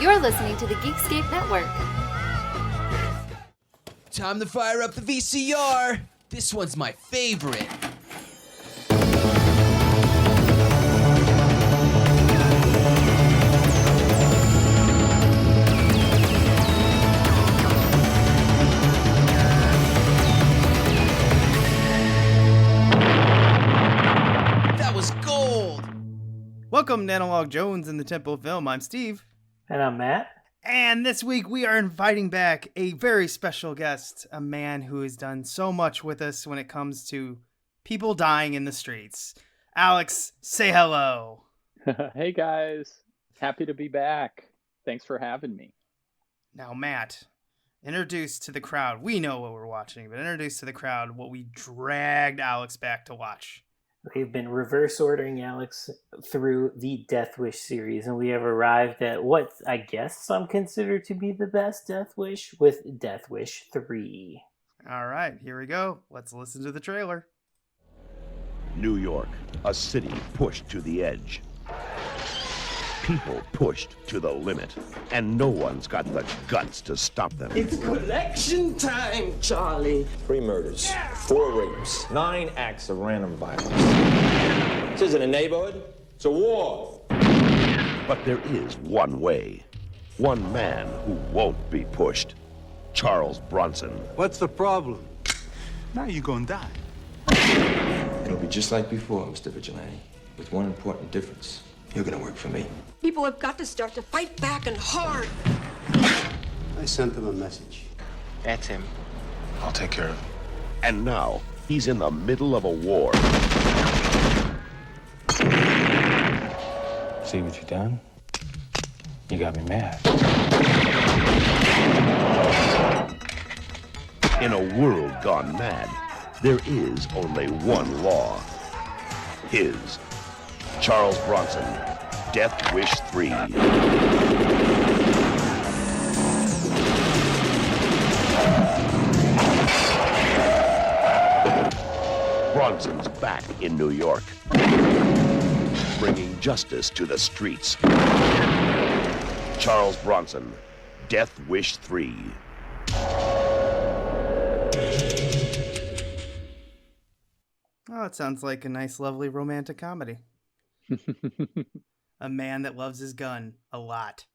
You're listening to the Geekscape Network. Time to fire up the VCR. This one's my favorite. That was gold. Welcome to Analog Jones in the Temple of Film. I'm Steve. And I'm Matt. And this week we are inviting back a very special guest, a man who has done so much with us when it comes to people dying in the streets. Alex, say hello. Hey guys, happy to be back. Thanks for having me. Now, Matt, introduce to the crowd. We know what we're watching, but introduce to the crowd what we dragged Alex back to watch. We've been reverse ordering Alex through the Death Wish series, and we have arrived at what I guess some consider to be the best Death Wish with Death Wish 3. All right, here we go. Let's listen to the trailer. New York, a city pushed to the edge. People pushed to the limit, and no one's got the guts to stop them. It's collection time, Charley. 3 murders, 4 rapes, 9 acts of random violence. This isn't a neighborhood, it's a war. But there is one way. One man who won't be pushed. Charles Bronson. What's the problem? Now you're gonna die. It'll be just like before, Mr. Vigilante, with one important difference. You're gonna work for me. People have got to start to fight back and hard. I sent them a message. That's him. I'll take care of him. And now, he's in the middle of a war. See what you done? You got me mad. In a world gone mad, there is only one law. His. Charles Bronson, Death Wish 3. Bronson's back in New York, bringing justice to the streets. Charles Bronson, Death Wish 3. Oh, it sounds like a nice, lovely romantic comedy. A man that loves his gun a lot.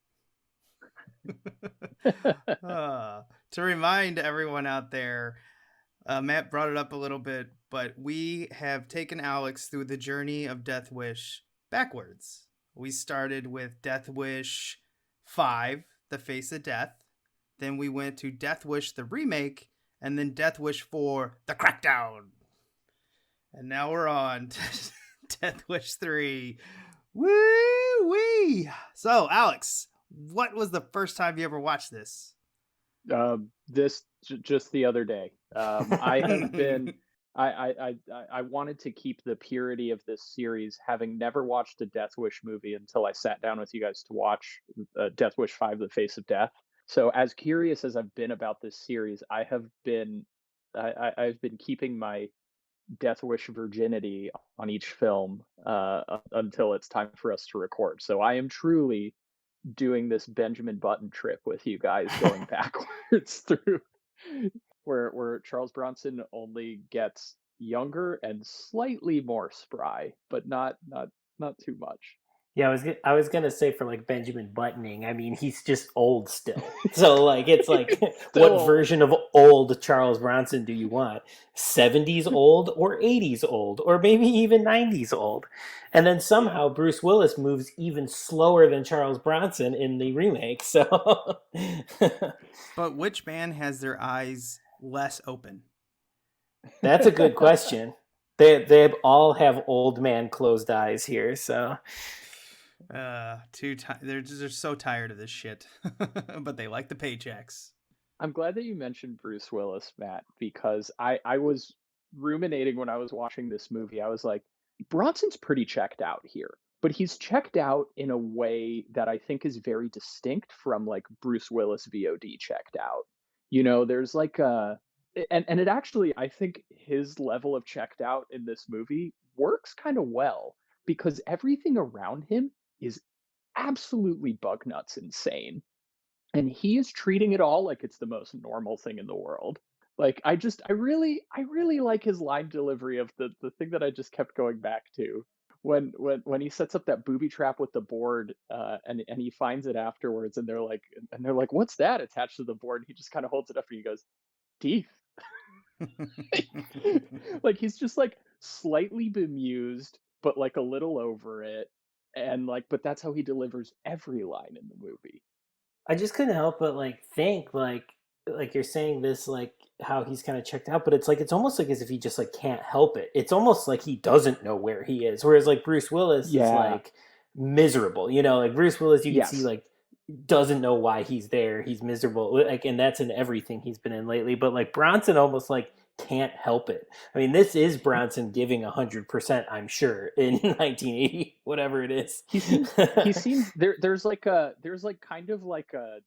To remind everyone out there, Matt brought it up a little bit, but we have taken Alex through the journey of Death Wish backwards. We started with Death Wish 5, The Face of Death. Then we went to Death Wish, the remake, and then Death Wish 4, The Crackdown. And now we're on Death Wish 3. Woo-wee! So, Alex, what was the first time you ever watched this? Just the other day. I have been. I wanted to keep the purity of this series, having never watched a Death Wish movie until I sat down with you guys to watch Death Wish 5: The Face of Death. So, as curious as I've been about this series, I've been keeping my Death Wish virginity on each film until it's time for us to record. So I am truly doing this Benjamin Button trip with you guys, going backwards through where Charles Bronson only gets younger and slightly more spry, but not too much. Yeah, I was gonna say for like Benjamin Buttoning, I mean he's just old still. So like it's like what old. Version of old Charles Bronson do you want? 70s old or 80s old or maybe even 90s old? And then somehow Bruce Willis moves even slower than Charles Bronson in the remake. So But which man has their eyes less open? that's a good question. They all have old man closed eyes here, so They're so tired of this shit. But they like the paychecks. I'm glad that you mentioned Bruce Willis, Matt, because I was ruminating when I was watching this movie. I was like, Bronson's pretty checked out here, but he's checked out in a way that I think is very distinct from like Bruce Willis VOD checked out. You know, there's like and it actually, I think his level of checked out in this movie works kind of well because everything around him is absolutely bug nuts insane. And he is treating it all like it's the most normal thing in the world. Like I really like his line delivery of the thing that I just kept going back to when he sets up that booby trap with the board, and he finds it afterwards, and they're like, what's that attached to the board? And he just kind of holds it up and he goes, teeth. Like he's just like slightly bemused, but like a little over it, and like, but that's how he delivers every line in the movie. I just couldn't help but like think like you're saying this like how he's kind of checked out, but it's like it's almost like as if he just like can't help it. It's almost like he doesn't know where he is. Whereas like Bruce Willis is like miserable. You know, like Bruce Willis, you can see like doesn't know why he's there. He's miserable. Like, and that's in everything he's been in lately. But like Bronson almost like can't help it. I mean, this is Bronson giving 100%, I'm sure, in 1980, whatever it is. He seems there's kind of like a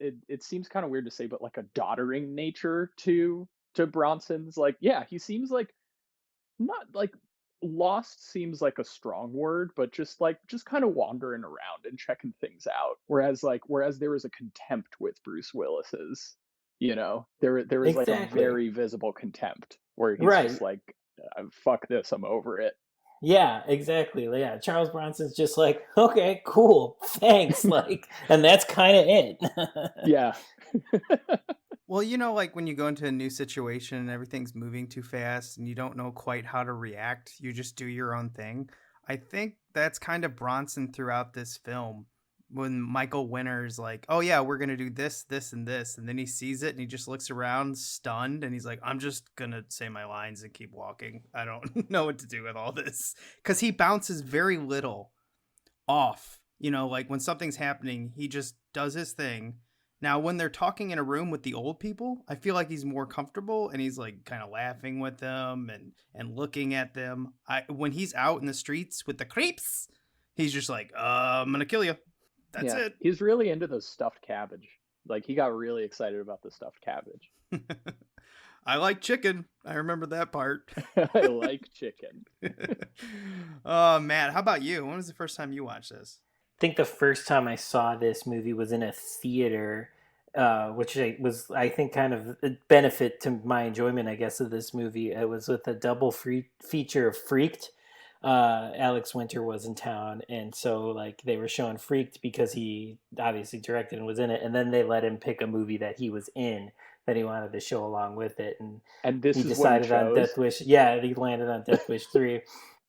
it seems kind of weird to say, but like a doddering nature to Bronson's. Like, yeah, he seems like not like lost seems like a strong word, but just kind of wandering around and checking things out. Whereas there was a contempt with Bruce Willis's, you know, there was like a very visible contempt where he's just like, fuck this, I'm over it. Yeah, exactly. Yeah, Charles Bronson's just like, okay, cool, thanks, like, and that's kind of it. Yeah. Well, you know, like when you go into a new situation and everything's moving too fast and you don't know quite how to react, you just do your own thing. I think that's kind of Bronson throughout this film. When Michael Winter's like, oh yeah, we're going to do this, this, and this. And then he sees it and he just looks around stunned and he's like, I'm just going to say my lines and keep walking. I don't know what to do with all this. Because he bounces very little off. You know, like when something's happening, he just does his thing. Now, when they're talking in a room with the old people, I feel like he's more comfortable and he's like kind of laughing with them and looking at them. When he's out in the streets with the creeps, he's just like, I'm going to kill you. That's it. He's really into the stuffed cabbage. Like he got really excited about the stuffed cabbage. I like chicken. I remember that part. I like chicken. Matt, how about you? When was the first time you watched this? I think the first time I saw this movie was in a theater, which was, I think, kind of a benefit to my enjoyment, I guess, of this movie. It was with a double feature of Freaked. Alex Winter was in town, and so like they were showing Freaked because he obviously directed and was in it, and then they let him pick a movie that he was in that he wanted to show along with it, and this he is decided on Death Wish. Yeah, he landed on Death Wish 3.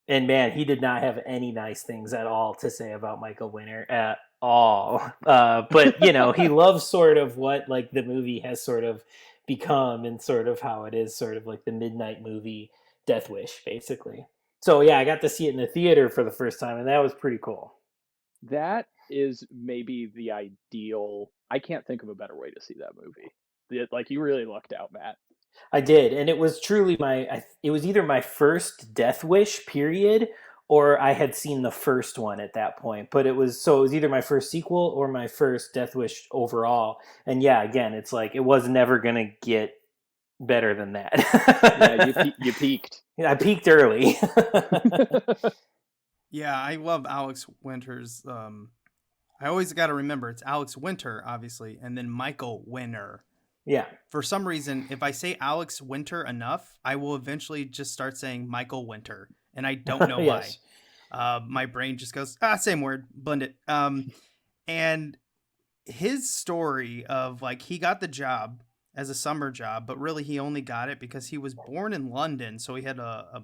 And man, he did not have any nice things at all to say about Michael Winter at all. But you know, he loves sort of what like the movie has sort of become and sort of how it is sort of like the midnight movie Death Wish, basically. So yeah, I got to see it in the theater for the first time, and that was pretty cool. That is maybe the ideal. I can't think of a better way to see that movie. Like you really lucked out, Matt. I did, and it was truly it was either my first Death Wish period, or I had seen the first one at that point. But it was either my first sequel or my first Death Wish overall. And yeah, again, it's like it was never gonna get better than that. Yeah, you peaked. I peaked early. Yeah, I love Alex Winter's. I always got to remember it's Alex Winter, obviously, and then Michael Winter. Yeah. For some reason, if I say Alex Winter enough, I will eventually just start saying Michael Winter, and I don't know Yes. why. My brain just goes, same word, blend it. And his story of like he got the job as a summer job, but really he only got it because he was born in London, so he had a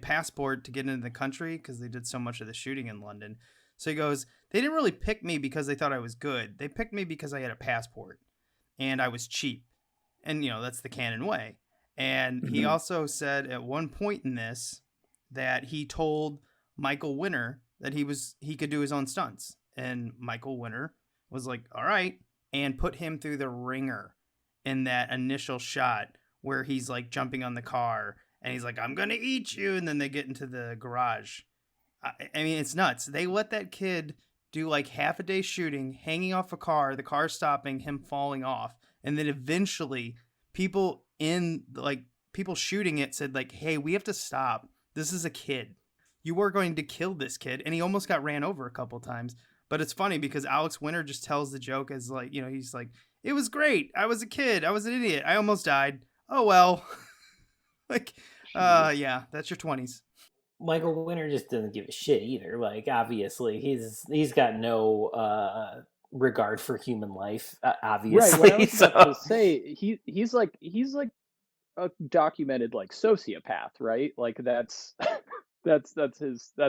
passport to get into the country because they did so much of the shooting in London. So he goes, they didn't really pick me because they thought I was good. They picked me because I had a passport. And I was cheap. And, you know, that's the canon way. And he also said at one point in this that he told Michael Winter that he could do his own stunts. And Michael Winter was like, all right. And put him through the ringer in that initial shot where he's like jumping on the car. And he's like, I'm going to eat you. And then they get into the garage. I mean, it's nuts. They let that kid do like half a day shooting, hanging off a car, the car stopping, him falling off. And then eventually people shooting it said like, hey, we have to stop. This is a kid. You are going to kill this kid. And he almost got ran over a couple times. But it's funny because Alex Winter just tells the joke as like, he's like, it was great. I was a kid. I was an idiot. I almost died. Oh, well. Like, yeah, that's your 20s. Michael Winter just doesn't give a shit either. Like, obviously, he's got no regard for human life. Obviously, right. What I was about to say, he's like a documented like sociopath, right? Like that's that's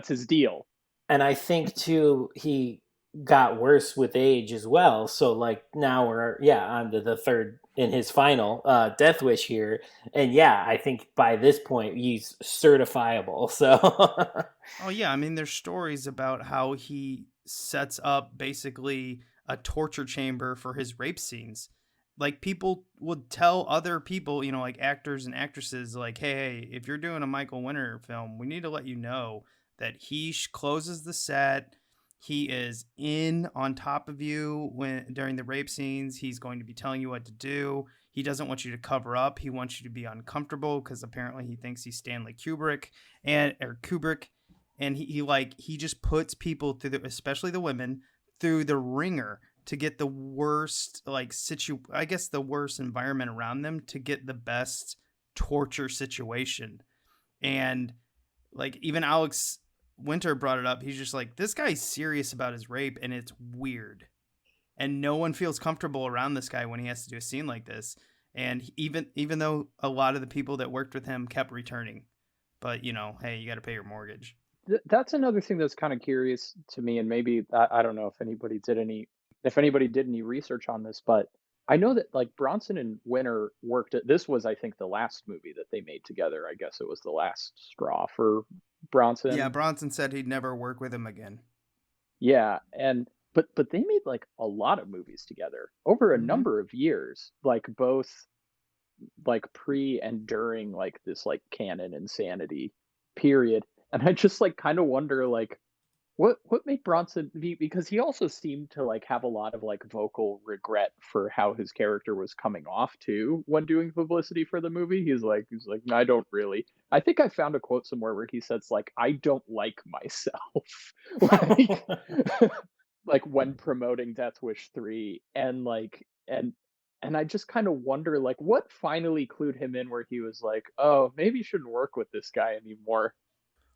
his deal. And I think too, he got worse with age as well. So like now we're on to the third in his final Death Wish here, and I think by this point he's certifiable. So oh yeah, I mean there's stories about how he sets up basically a torture chamber for his rape scenes. Like people would tell other people, like actors and actresses, like, hey, if you're doing a Michael Winter film, we need to let you know that he closes the set. He is in on top of you during the rape scenes. He's going to be telling you what to do. He doesn't want you to cover up. He wants you to be uncomfortable because apparently he thinks he's Stanley Kubrick, and he just puts people through especially the women, through the ringer to get the worst the worst environment around them to get the best torture situation. And like even Alex Winter brought it up. He's just like, this guy's serious about his rape and it's weird. And no one feels comfortable around this guy when he has to do a scene like this. And even though a lot of the people that worked with him kept returning, but hey, you got to pay your mortgage. That's another thing that's kind of curious to me. And maybe I don't know if anybody did any research on this, but I know that like Bronson and Winter this was, I think, the last movie that they made together. I guess it was the last straw for Bronson. Yeah, Bronson said he'd never work with him again. Yeah, but they made like a lot of movies together over a number of years, like both like pre and during like this like canon insanity period. And I just like kind of wonder like what made Bronson because he also seemed to like have a lot of like vocal regret for how his character was coming off too when doing publicity for the movie. He's like I don't really. I think I found a quote somewhere where he says like, I don't like myself, like when promoting Death Wish 3, and I just kind of wonder like what finally clued him in where he was like, oh, maybe you shouldn't work with this guy anymore.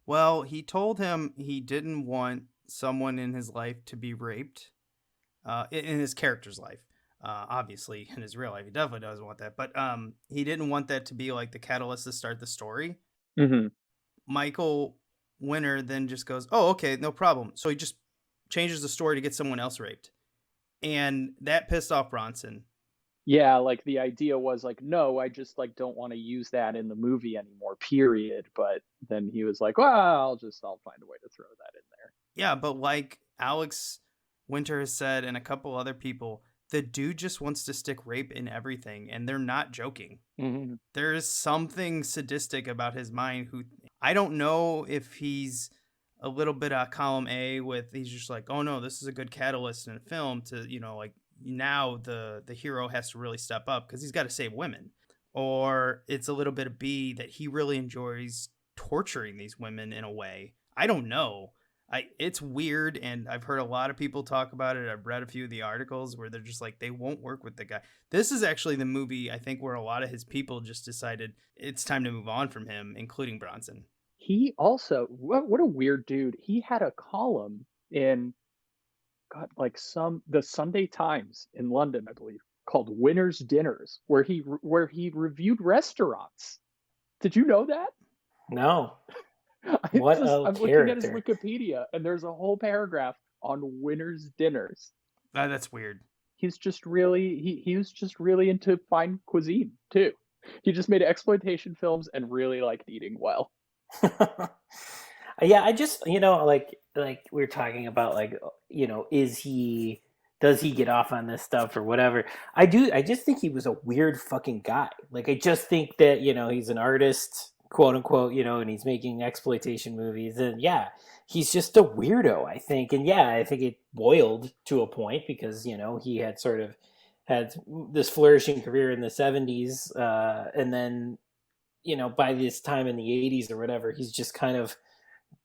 Well, he told him he didn't want someone in his life to be raped, in his character's life. Obviously, in his real life, he definitely doesn't want that. But he didn't want that to be like the catalyst to start the story. Mm-hmm. Michael Winter then just goes, oh, okay, no problem. So he just changes the story to get someone else raped. And that pissed off Bronson. Yeah, like the idea was like, no, I just like don't want to use that in the movie anymore, period. But then he was like, well, I'll find a way to throw that in there. Yeah, but like Alex Winter has said and a couple other people, the dude just wants to stick rape in everything, and they're not joking. Mm-hmm. There is something sadistic about his mind. Who I don't know if he's a little bit column A with he's just like, oh no, this is a good catalyst in a film to like. Now the hero has to really step up because he's got to save women, or it's a little bit of B that he really enjoys torturing these women in a way. I don't know. It's weird, and I've heard a lot of people talk about it. I've read a few of the articles where they're just like they won't work with the guy. This is actually the movie I think where a lot of his people just decided it's time to move on from him, including Bronson. He also what a weird dude. He had a column in the Sunday Times in London, I believe, called Winter's Dinners, where he reviewed restaurants. Did you know that? No. I'm looking at his Wikipedia, and there's a whole paragraph on Winter's Dinners. That's weird. He's just really he was just really into fine cuisine too. He just made exploitation films and really liked eating well. Yeah, I just like we were talking about does he get off on this stuff or whatever. I just think he was a weird fucking guy. Like I just think that he's an artist, quote unquote, and he's making exploitation movies, and he's just a weirdo, I think. And I think it boiled to a point because he had sort of had this flourishing career in the 70s, and then by this time in the 80s or whatever, he's just kind of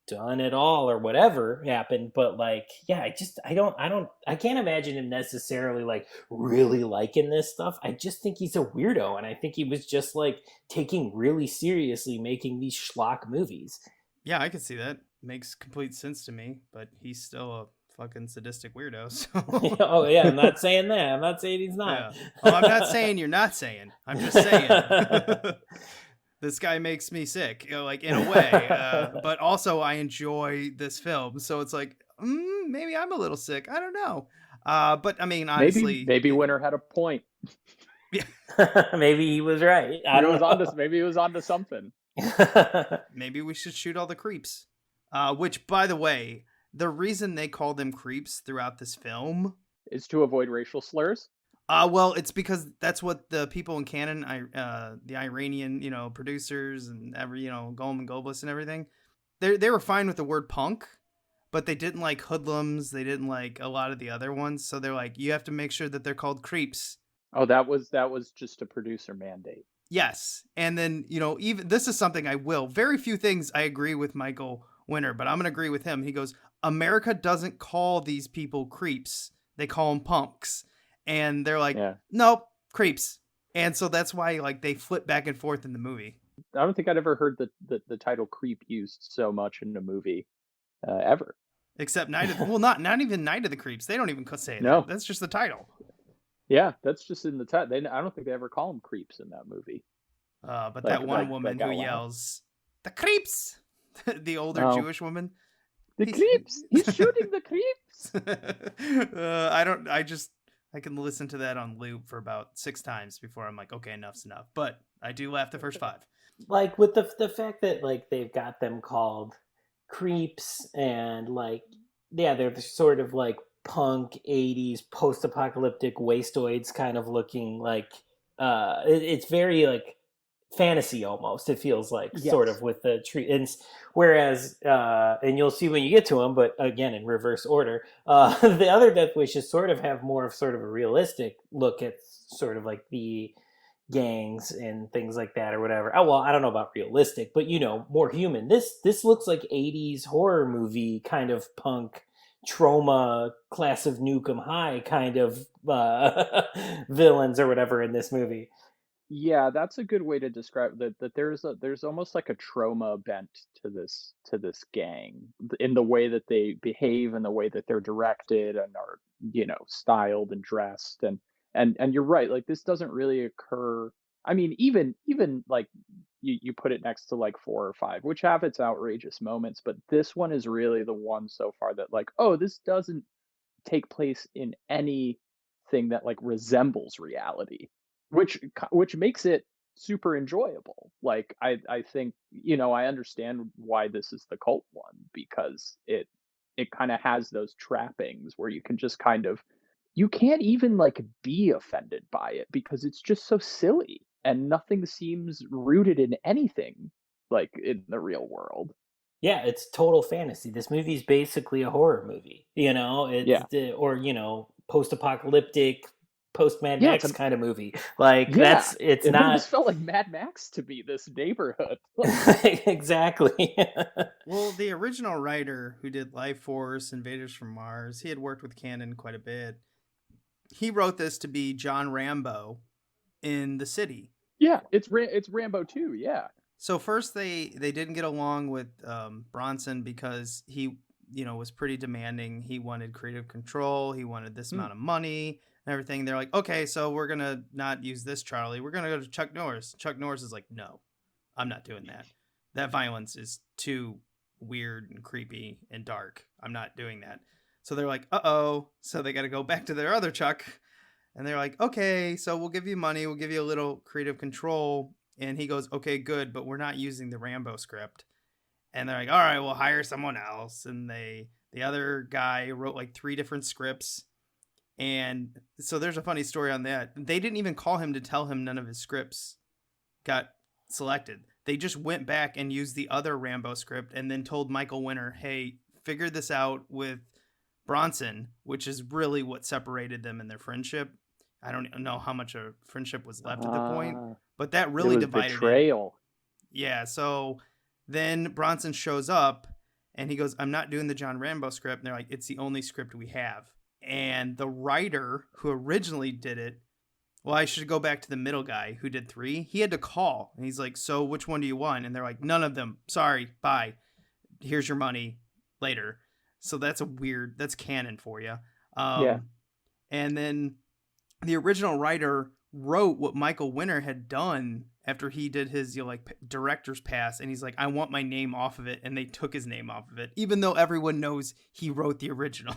done it all or whatever happened, but like, yeah, I can't imagine him necessarily like really liking this stuff. I just think he's a weirdo, and I think he was just like taking really seriously making these schlock movies. Yeah, I can see that. Makes complete sense to me, but he's still a fucking sadistic weirdo. So. Oh yeah, I'm not saying that. I'm not saying he's not. Yeah. Oh, I'm not saying you're not saying. I'm just saying. This guy makes me sick, like in a way. But also, I enjoy this film, so it's like maybe I'm a little sick. I don't know. But I mean, honestly, maybe Winter had a point. Yeah. Maybe he was right. Maybe he was onto something. Maybe we should shoot all the creeps. Which, by the way, the reason they call them creeps throughout this film is to avoid racial slurs. Well, it's because that's what the people in canon, the Iranian, producers and Goldman Goldblum and everything, they were fine with the word punk, but they didn't like hoodlums. They didn't like a lot of the other ones. So they're like, you have to make sure that they're called creeps. Oh, that was just a producer mandate. Yes. And then, even this is something very few things I agree with Michael Winter, but I'm going to agree with him. He goes, America doesn't call these people creeps. They call them punks. And they're like, nope, creeps. And so that's why like they flip back and forth in the movie. I don't think I'd ever heard the title creep used so much in a movie ever. Except not even Night of the Creeps. They don't even say it. No. That's just the title. Yeah, that's just in the title. I don't think they ever call them creeps in that movie. But like, that one woman who yells, the creeps! The older Jewish woman. The creeps! He's shooting the creeps! I can listen to that on loop for about 6 times before I'm like, okay, enough's enough. But I do laugh the first 5. Like with the fact that like they've got them called creeps and like, yeah, they're sort of like punk 80s post-apocalyptic wastoids kind of looking like, it's very like fantasy almost, it feels like, sort of with the tree. And whereas and you'll see when you get to them, but again in reverse order, the other Death Wishes sort of have more of sort of a realistic look at sort of like the gangs and things like that or whatever. Oh well, I don't know about realistic, but more human. This looks like 80s horror movie kind of punk trauma, Class of Nukem High kind of villains or whatever in this movie. Yeah, that's a good way to describe that. There's almost like a trauma bent to this gang in the way that they behave and the way that they're directed and are styled and dressed and you're right. Like this doesn't really occur. I mean, even like you put it next to like 4 or 5, which have its outrageous moments, but this one is really the one so far that like, oh, this doesn't take place in anything that like resembles reality. Which makes it super enjoyable. Like I think I understand why this is the cult one, because it kind of has those trappings where you can just you can't even like be offended by it because it's just so silly and nothing seems rooted in anything like in the real world. Yeah, it's total fantasy. This movie's basically a horror movie. Or post-apocalyptic, post-Mad Max kind of movie. Like it's not. It just felt like Mad Max to me, this neighborhood. Exactly. Well, the original writer who did Life Force, Invaders from Mars, he had worked with Cannon quite a bit. He wrote this to be John Rambo in the city. Yeah, it's Rambo 2, yeah. So first they didn't get along with Bronson because he was pretty demanding. He wanted creative control. He wanted this amount of money and everything. They're like, okay, so we're going to not use this Charley. We're going to go to Chuck Norris. Chuck Norris is like, no, I'm not doing that. That violence is too weird and creepy and dark. I'm not doing that. So they're like, uh-oh. So they got to go back to their other Chuck. And they're like, okay, so we'll give you money. We'll give you a little creative control. And he goes, okay, good, but we're not using the Rambo script. And they're like, all right, we'll hire someone else. And the other guy wrote like 3 different scripts. And so there's a funny story on that. They didn't even call him to tell him none of his scripts got selected. They just went back and used the other Rambo script and then told Michael Winter, hey, figure this out with Bronson, which is really what separated them in their friendship. I don't know how much of friendship was left at the point, but that really divided betrayal. it. Yeah, so then Bronson shows up And he goes, I'm not doing the John Rambo script. And they're like, it's the only script we have. And the writer who originally did it, well, I should go back to the middle guy who did 3. He had to call. And he's like, so which one do you want? And they're like, none of them. Sorry, bye. Here's your money later. So that's that's canon for you. Yeah. And then the original writer wrote what Michael Winner had done after he did his director's pass, and he's like, I want my name off of it, and they took his name off of it, even though everyone knows he wrote the original.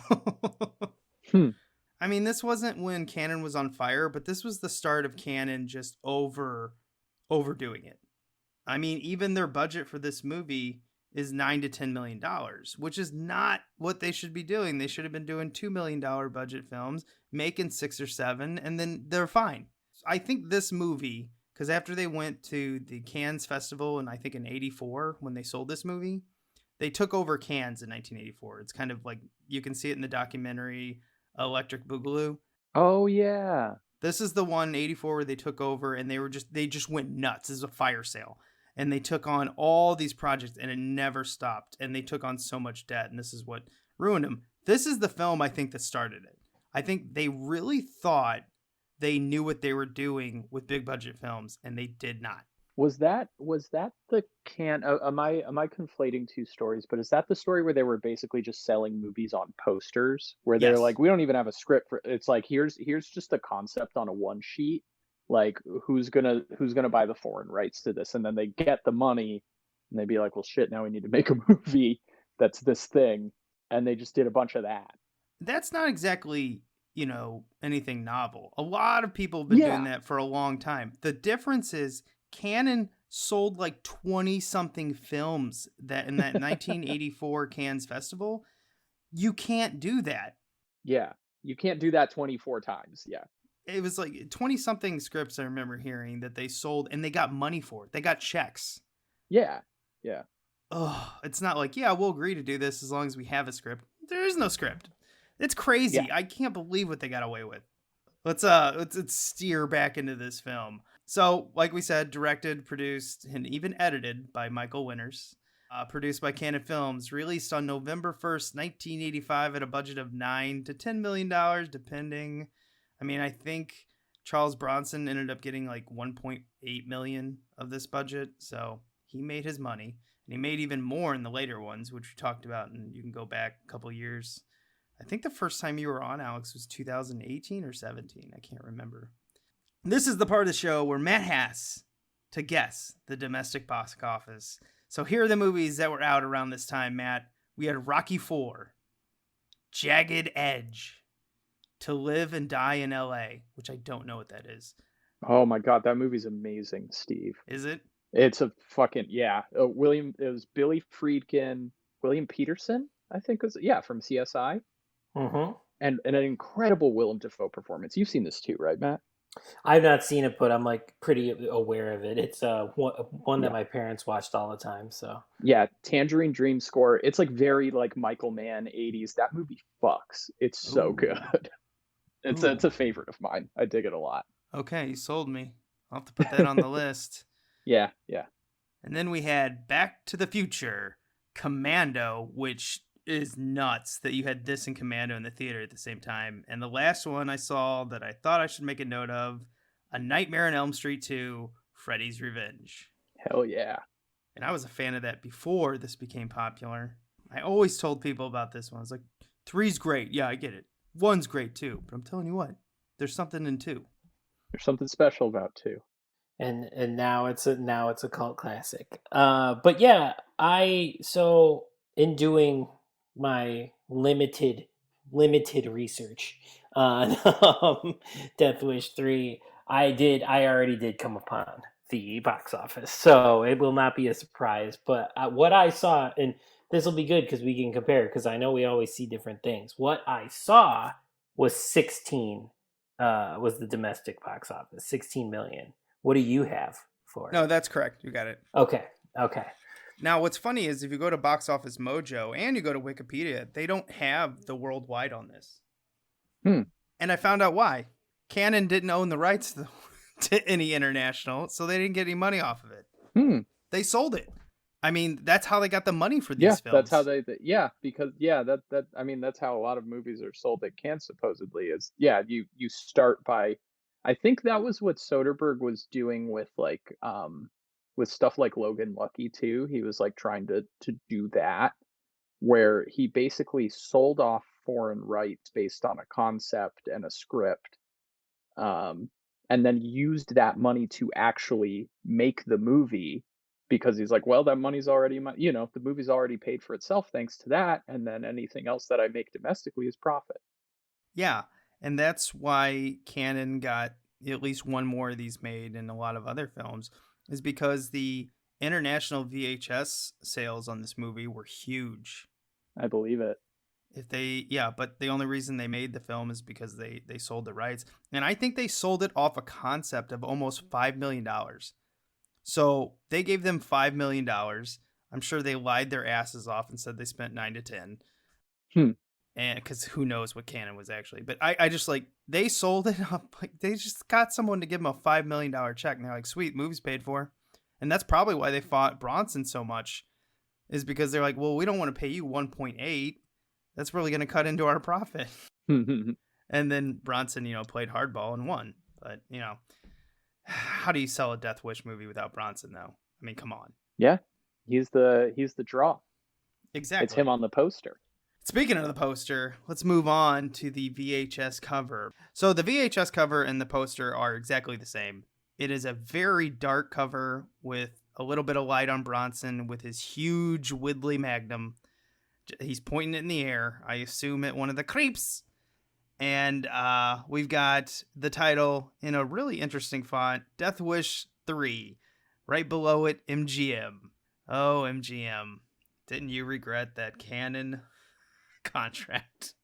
I mean, this wasn't when Canon was on fire, but this was the start of Canon just overdoing it. I mean, even their budget for this movie is $9 to $10 million, which is not what they should be doing. They should have been doing $2 million budget films, making 6 or 7, and then they're fine. I think this movie, because after they went to the Cannes Festival, and I think in 84, when they sold this movie, they took over Cannes in 1984. It's kind of like, you can see it in the documentary Electric Boogaloo. Oh, yeah. This is the one, 84, where they took over, and they just went nuts. This is a fire sale. And they took on all these projects, and it never stopped. And they took on so much debt, and this is what ruined them. This is the film, I think, that started it. I think they really thought they knew what they were doing with big budget films, and they did not. Was that the am I conflating two stories? But is that the story where they were basically just selling movies on posters, where they're like, we don't even have a script for it's like, here's just a concept on a one sheet. Like, who's gonna buy the foreign rights to this? And then they get the money, and they'd be like, well, shit, now we need to make a movie that's this thing. And they just did a bunch of that. That's not exactly, anything novel. A lot of people have been doing that for a long time. The difference is Canon sold like 20-something films that in that 1984 Cannes Festival. You can't do that. Yeah, you can't do that 24 times. Yeah. It was like 20-something scripts I remember hearing that they sold, and they got money for it. They got checks. Yeah, yeah. Oh, it's not like, yeah, we'll agree to do this as long as we have a script. There is no script. It's crazy. Yeah. I can't believe what they got away with. Let's steer back into this film. So, like we said, directed, produced, and even edited by Michael Winters. Produced by Canon Films, released on November 1st, 1985 at a budget of $9 to $10 million, depending. I mean, I think Charles Bronson ended up getting like 1.8 million of this budget, so he made his money, and he made even more in the later ones, which we talked about, and you can go back a couple years. I think the first time you were on, Alex, was 2018 or 17. I can't remember. This is the part of the show where Matt has to guess the domestic box office. So here are the movies that were out around this time, Matt. We had Rocky IV, Jagged Edge, To Live and Die in L.A., which I don't know what that is. Oh my God, that movie's amazing, Steve. Is it? It's a fucking, yeah. It was Billy Friedkin, William Peterson, I think was, from CSI. Mm-hmm. And an incredible Willem Dafoe performance. You've seen this too, right, Matt? I've not seen it, but I'm like pretty aware of it. It's one that my parents watched all the time. So yeah, Tangerine Dream score. It's like very like Michael Mann 80s. That movie fucks. It's so good. It's a favorite of mine. I dig it a lot. Okay, you sold me. I'll have to put that on the list. Yeah. And then we had Back to the Future, Commando, which is nuts that you had this and Commando in the theater at the same time. And the last one I saw that I thought I should make a note of, A Nightmare on Elm Street 2, Freddy's Revenge. Hell yeah. And I was a fan of that before this became popular. I always told people about this one. I was like, 3's great. Yeah, I get it. 1's great too. But I'm telling you what, there's something in 2. There's something special about 2. And now it's a cult classic. But yeah, in doing my limited research on Death Wish 3, I already did come upon the box office, so it will not be a surprise. But what I saw, and this will be good because we can compare, because I know we always see different things. What I saw was 16 was the domestic box office, 16 million. What do you have for it? No, that's correct. You got it. Okay. Now, what's funny is if you go to Box Office Mojo and you go to Wikipedia, they don't have the worldwide on this. And I found out why. Canon didn't own the rights to any international, so they didn't get any money off of it. They sold it. I mean, that's how they got the money for these Yeah, films. that's how because I mean, that's how a lot of movies are sold at Cannes, supposedly, is you start by, I think that was what Soderbergh was doing with with stuff like Logan Lucky too. He was like trying to do that, where he basically sold off foreign rights based on a concept and a script, and then used that money to actually make the movie, because he's like, well, that money's already the movie's already paid for itself thanks to that, and then anything else that I make domestically is profit. Yeah, and that's why Cannon got at least one more of these made in a lot of other films, is because the international VHS sales on this movie were huge. I believe it. But the only reason they made the film is because they sold the rights. And I think they sold it off a concept of almost $5 million. So they gave them $5 million. I'm sure they lied their asses off and said they spent 9 to 10. And because who knows what Cannon was actually. But I just they sold it up. Like, they just got someone to give them a $5 million check. And they're like, sweet, movie's paid for. And that's probably why they fought Bronson so much, is because they're like, well, we don't want to pay you 1.8. That's really going to cut into our profit. And then Bronson, played hardball and won. But, how do you sell a Death Wish movie without Bronson, though? I mean, come on. Yeah, he's the draw. Exactly. It's him on the poster. Speaking of the poster, let's move on to the VHS cover. So the VHS cover and the poster are exactly the same. It is a very dark cover with a little bit of light on Bronson with his huge Woodley Magnum. He's pointing it in the air, I assume at one of the creeps. And we've got the title in a really interesting font, Death Wish 3. Right below it, MGM. Oh, MGM. Didn't you regret that Cannon contract?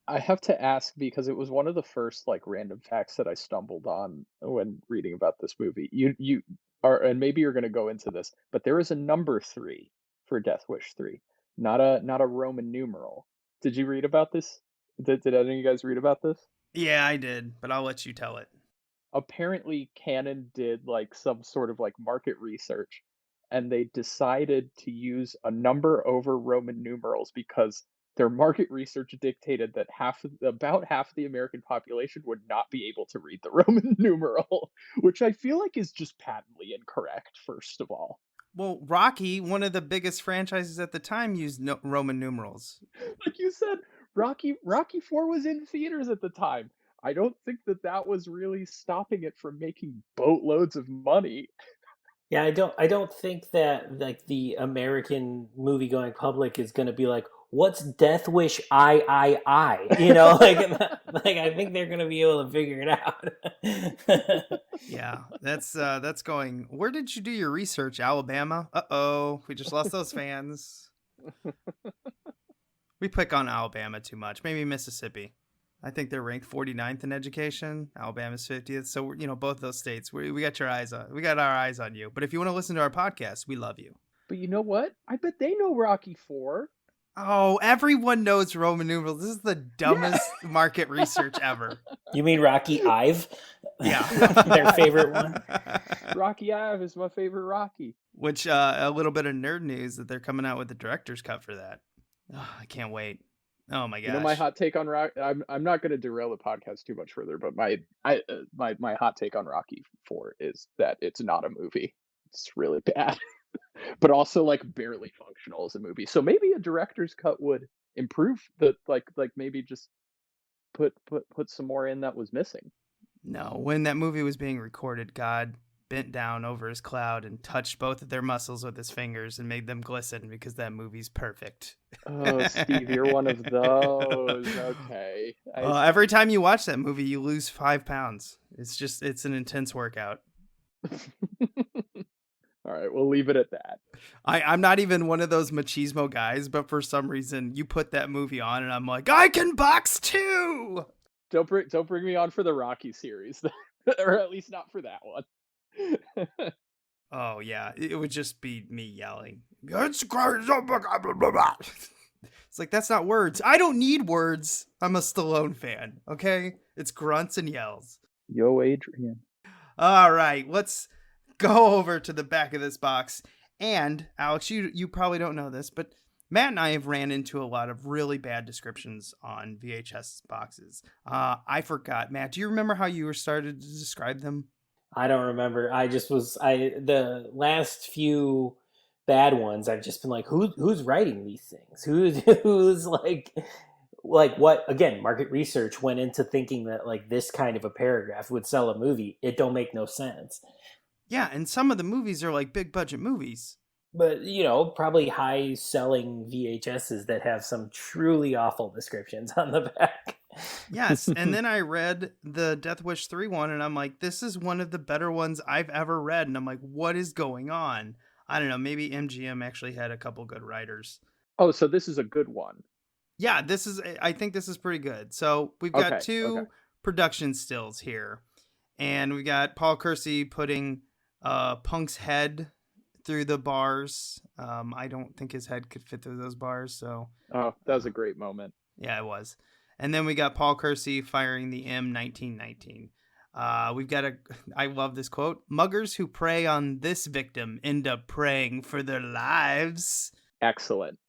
I have to ask, because it was one of the first random facts that I stumbled on when reading about this movie. You are, and maybe you're going to go into this, but there is a number 3 for Death Wish 3. Not a Roman numeral. Did you read about this? Did any of you guys read about this? Yeah, I did, but I'll let you tell it. Apparently, Cannon did some sort of market research, and they decided to use a number over Roman numerals because their market research dictated that about half the American population would not be able to read the Roman numeral, which I feel like is just patently incorrect, first of all. Well, Rocky, one of the biggest franchises at the time, used Roman numerals. Like you said, Rocky 4 was in theaters at the time. I don't think that was really stopping it from making boatloads of money. Yeah, I don't think that the American movie-going public is going to be like, what's Death Wish I? I think they're going to be able to figure it out. Yeah, that's going. Where did you do your research? Alabama? Uh-oh, we just lost those fans. We pick on Alabama too much. Maybe Mississippi. I think they're ranked 49th in education. Alabama's 50th. So, both those states, we got your eyes on. We got our eyes on you. But if you want to listen to our podcast, we love you. But you know what? I bet they know Rocky 4. Oh, everyone knows Roman numerals. This is the dumbest market research ever. You mean Rocky Ive? Yeah. Their favorite one? Rocky Ive is my favorite Rocky. Which, a little bit of nerd news that they're coming out with the director's cut for that. Oh, I can't wait. Oh my gosh. My hot take on Rocky, I'm not going to derail the podcast too much further, but my hot take on Rocky 4 is that it's not a movie. It's really bad. But also barely functional as a movie. So maybe a director's cut would improve the maybe just put some more in that was missing. No, when that movie was being recorded, God bent down over his cloud and touched both of their muscles with his fingers and made them glisten because that movie's perfect. Oh, Steve, you're one of those. Okay. Every time you watch that movie, you lose 5 pounds. It's an intense workout. All right, we'll leave it at that. I'm not even one of those machismo guys, but for some reason you put that movie on and I'm like, I can box too. Don't bring me on for the Rocky series, or at least not for that one. Oh yeah, it would just be me yelling. It's like, that's not words. I don't need words. I'm a Stallone fan. Okay, it's grunts and yells. Yo, Adrian. All right, let's go over to the back of this box And Alex, you probably don't know this, but Matt and I have ran into a lot of really bad descriptions on VHS boxes. I forgot, Matt, do you remember how you were started to describe them? I don't remember. The last few bad ones, I've just been like, who's writing these things? Who's like what, again, market research went into thinking that like this kind of a paragraph would sell a movie. It don't make no sense. Yeah, and some of the movies are like big budget movies. But, probably high selling VHSs that have some truly awful descriptions on the back. Yes, and then I read the Death Wish 3 one, and I'm like, this is one of the better ones I've ever read. And I'm like, what is going on? I don't know, maybe MGM actually had a couple good writers. Oh, so this is a good one. Yeah, I think this is pretty good. So we've got two production stills here. And we got Paul Kersey putting Punk's head through the bars. I don't think his head could fit through those bars. So that was a great moment. Yeah, it was. And then we got Paul Kersey firing the M1919. We've got I love this quote. Muggers who prey on this victim end up praying for their lives. Excellent.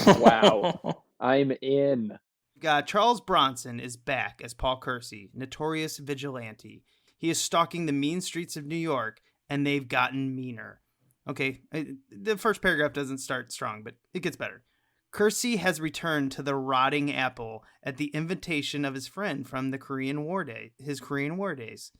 Wow. I'm in. We've got Charles Bronson is back as Paul Kersey, notorious vigilante. He is stalking the mean streets of New York, and they've gotten meaner. Okay, the first paragraph doesn't start strong, but it gets better. Kersey has returned to the rotting apple at the invitation of his friend from his Korean War days,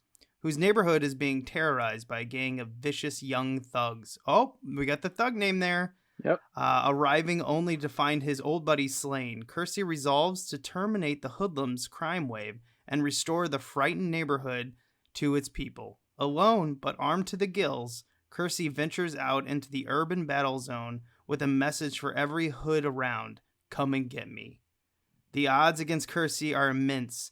whose neighborhood is being terrorized by a gang of vicious young thugs. Oh, we got the thug name there. Yep. Arriving only to find his old buddy slain, Kersey resolves to terminate the hoodlums' crime wave and restore the frightened neighborhood to its people. Alone, but armed to the gills, Kersey ventures out into the urban battle zone with a message for every hood around: come and get me. The odds against Kersey are immense,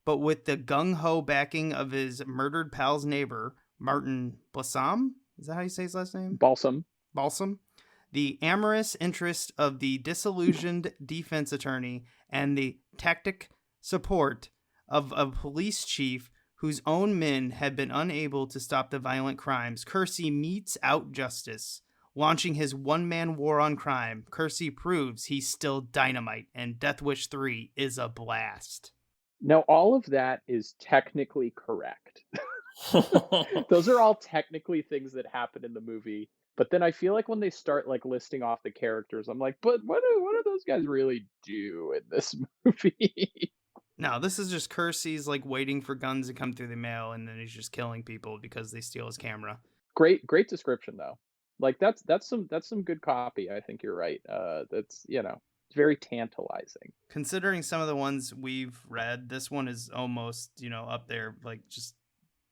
but with the gung-ho backing of his murdered pal's neighbor, Martin Balsam, is that how you say his last name? Balsam. The amorous interest of the disillusioned defense attorney, and the tactic support of a police chief whose own men had been unable to stop the violent crimes, Kersey metes out justice. Launching his one-man war on crime, Kersey proves he's still dynamite, and Death Wish 3 is a blast. Now, all of that is technically correct. Those are all technically things that happen in the movie. But then I feel like when they start like listing off the characters, I'm like, but what do those guys really do in this movie? No, this is just Kersey's like waiting for guns to come through the mail, and then he's just killing people because they steal his camera. Great description though. Like that's some good copy. I think you're right. That's it's very tantalizing. Considering some of the ones we've read, this one is almost up there, like just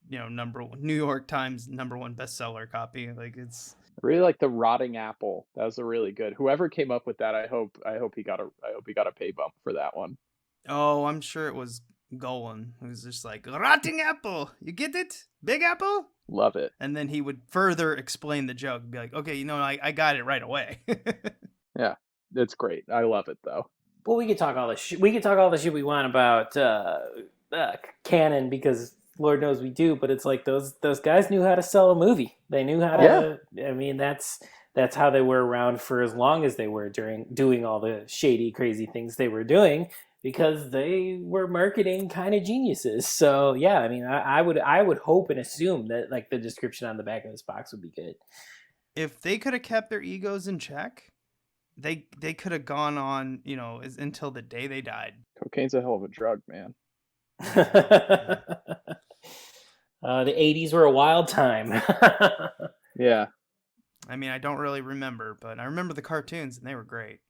number one, New York Times #1 bestseller copy. Like it's. I really like the rotting apple. That was a really good. Whoever came up with that, I hope he got a pay bump for that one. Oh, I'm sure it was Golan, who's just like, rotting apple, you get it? Big apple? Love it. And then he would further explain the joke and be like, okay, I got it right away. Yeah, it's great. I love it though. Well, we could talk all the shit we want about canon, because Lord knows we do, but it's like those guys knew how to sell a movie. They knew how to. Yeah. I mean, that's how they were around for as long as they were during doing all the shady, crazy things they were doing, because they were marketing kind of geniuses. So yeah, I mean, I would hope and assume that like the description on the back of this box would be good. If they could have kept their egos in check, they could have gone on, until the day they died. Cocaine's a hell of a drug, man. The 80s were a wild time. Yeah. I mean, I don't really remember, but I remember the cartoons, and they were great.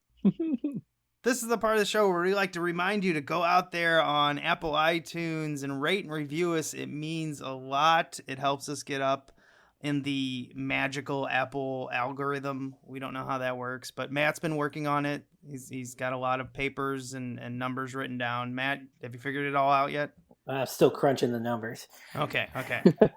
This is the part of the show where we like to remind you to go out there on Apple iTunes and rate and review us. It means a lot. It helps us get up in the magical Apple algorithm. We don't know how that works, but Matt's been working on it. He's got a lot of papers and numbers written down. Matt, have you figured it all out yet? Still crunching the numbers. Okay.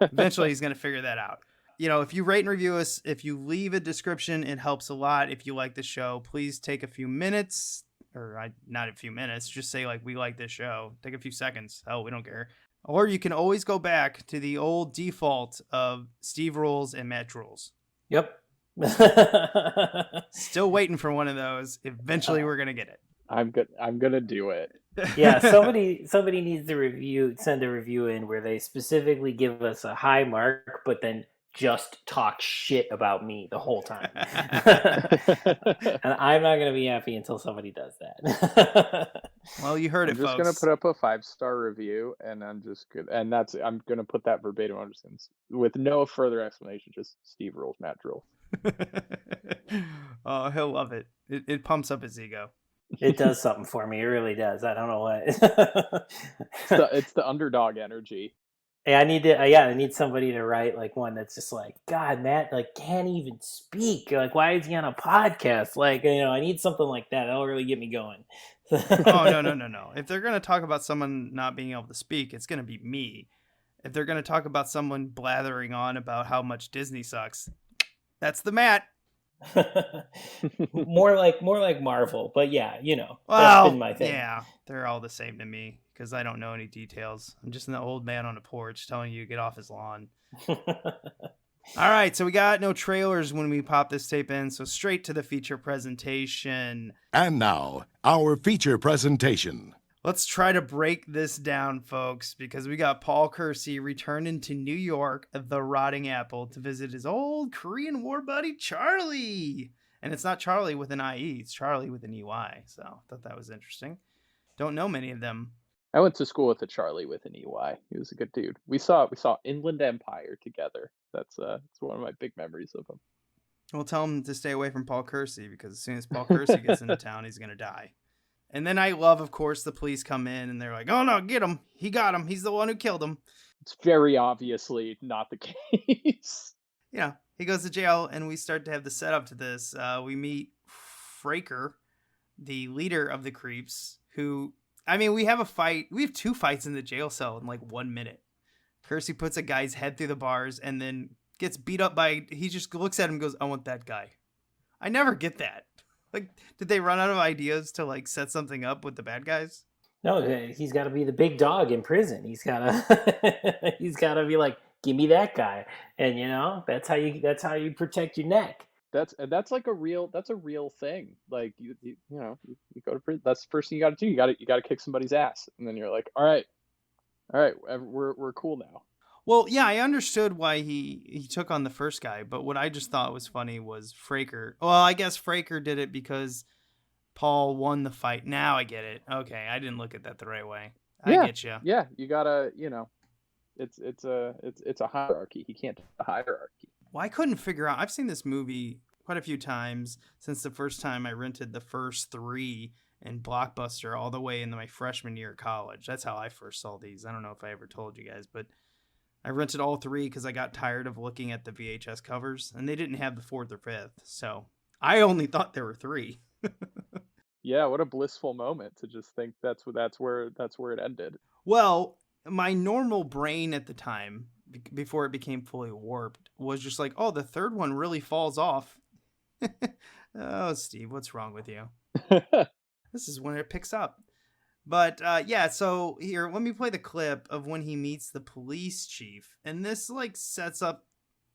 Eventually he's going to figure that out. If you rate and review us, if you leave a description, it helps a lot. If you like the show, please take a few minutes, not a few minutes, just say like, we like this show. Take a few seconds. Hell, we don't care. Or you can always go back to the old default of Steve rules and Matt rules. Yep. Still waiting for one of those. Eventually, we're gonna get it. I'm good. I'm gonna do it. Yeah, somebody needs to send a review in where they specifically give us a high mark, but then just talk shit about me the whole time. And I'm not gonna be happy until somebody does that. Well, you heard I'm it, just folks. gonna put up a 5-star review, and I'm just good. And I'm gonna put that verbatim. I'm just gonna, with no further explanation, just Steve rules, Matt rules. Oh, he'll love it. It pumps up his ego. It does something for me. It really does. I don't know what. It's the underdog energy. Hey, I need somebody to write like one that's just like, God, Matt, like can't even speak. Like, why is he on a podcast? Like, I need something like that. That'll really get me going. Oh, no. If they're going to talk about someone not being able to speak, it's going to be me. If they're going to talk about someone blathering on about how much Disney sucks, that's the Matt. more like Marvel, but yeah, Well, that's been my thing. Yeah, they're all the same to me because I don't know any details. I'm just an old man on a porch telling you to get off his lawn. All right, so we got no trailers when we pop this tape in, so straight to the feature presentation. And now, our feature presentation. Let's try to break this down, folks, because we got Paul Kersey returning to New York, the Rotting Apple, to visit his old Korean War buddy, Charley. And it's not Charlie with an IE, it's Charlie with an EY. So I thought that was interesting. Don't know many of them. I went to school with a Charlie with an EY. He was a good dude. We saw Inland Empire together. That's one of my big memories of him. We'll tell him to stay away from Paul Kersey, because as soon as Paul Kersey gets into town, he's going to die. And then I love, of course, the police come in and they're like, oh no, get him. He got him. He's the one who killed him. It's very obviously not the case. Yeah, he goes to jail and we start to have the setup to this. We meet Shriker, the leader of the creeps, who, we have a fight. We have 2 fights in the jail cell in like 1 minute. Kersey puts a guy's head through the bars and then gets beat up by, he just looks at him and goes, I want that guy. I never get that. Like, did they run out of ideas to like set something up with the bad guys? No, he's got to be the big dog in prison. He's got to be like, give me that guy, and that's how you protect your neck. That's like a real thing. Like you go to prison. That's the first thing you got to do. You got to kick somebody's ass, and then you're like, all right, we're cool now. Well, yeah, I understood why he took on the first guy, but what I just thought was funny was Shriker. Well, I guess Shriker did it because Paul won the fight. Now I get it. Okay, I didn't look at that the right way. I get you. Yeah, you gotta, it's a hierarchy. He can't do a hierarchy. Well, I couldn't figure out. I've seen this movie quite a few times since the first time I rented the first 3 in Blockbuster all the way into my freshman year of college. That's how I first saw these. I don't know if I ever told you guys, but I rented all 3 because I got tired of looking at the VHS covers, and they didn't have the 4th or 5th, so I only thought there were 3. Yeah, what a blissful moment to just think that's where it ended. Well, my normal brain at the time, before it became fully warped, was just like, oh, the 3rd one really falls off. Oh, Steve, what's wrong with you? This is when it picks up. But yeah, so here, let me play the clip of when he meets the police chief. And this like sets up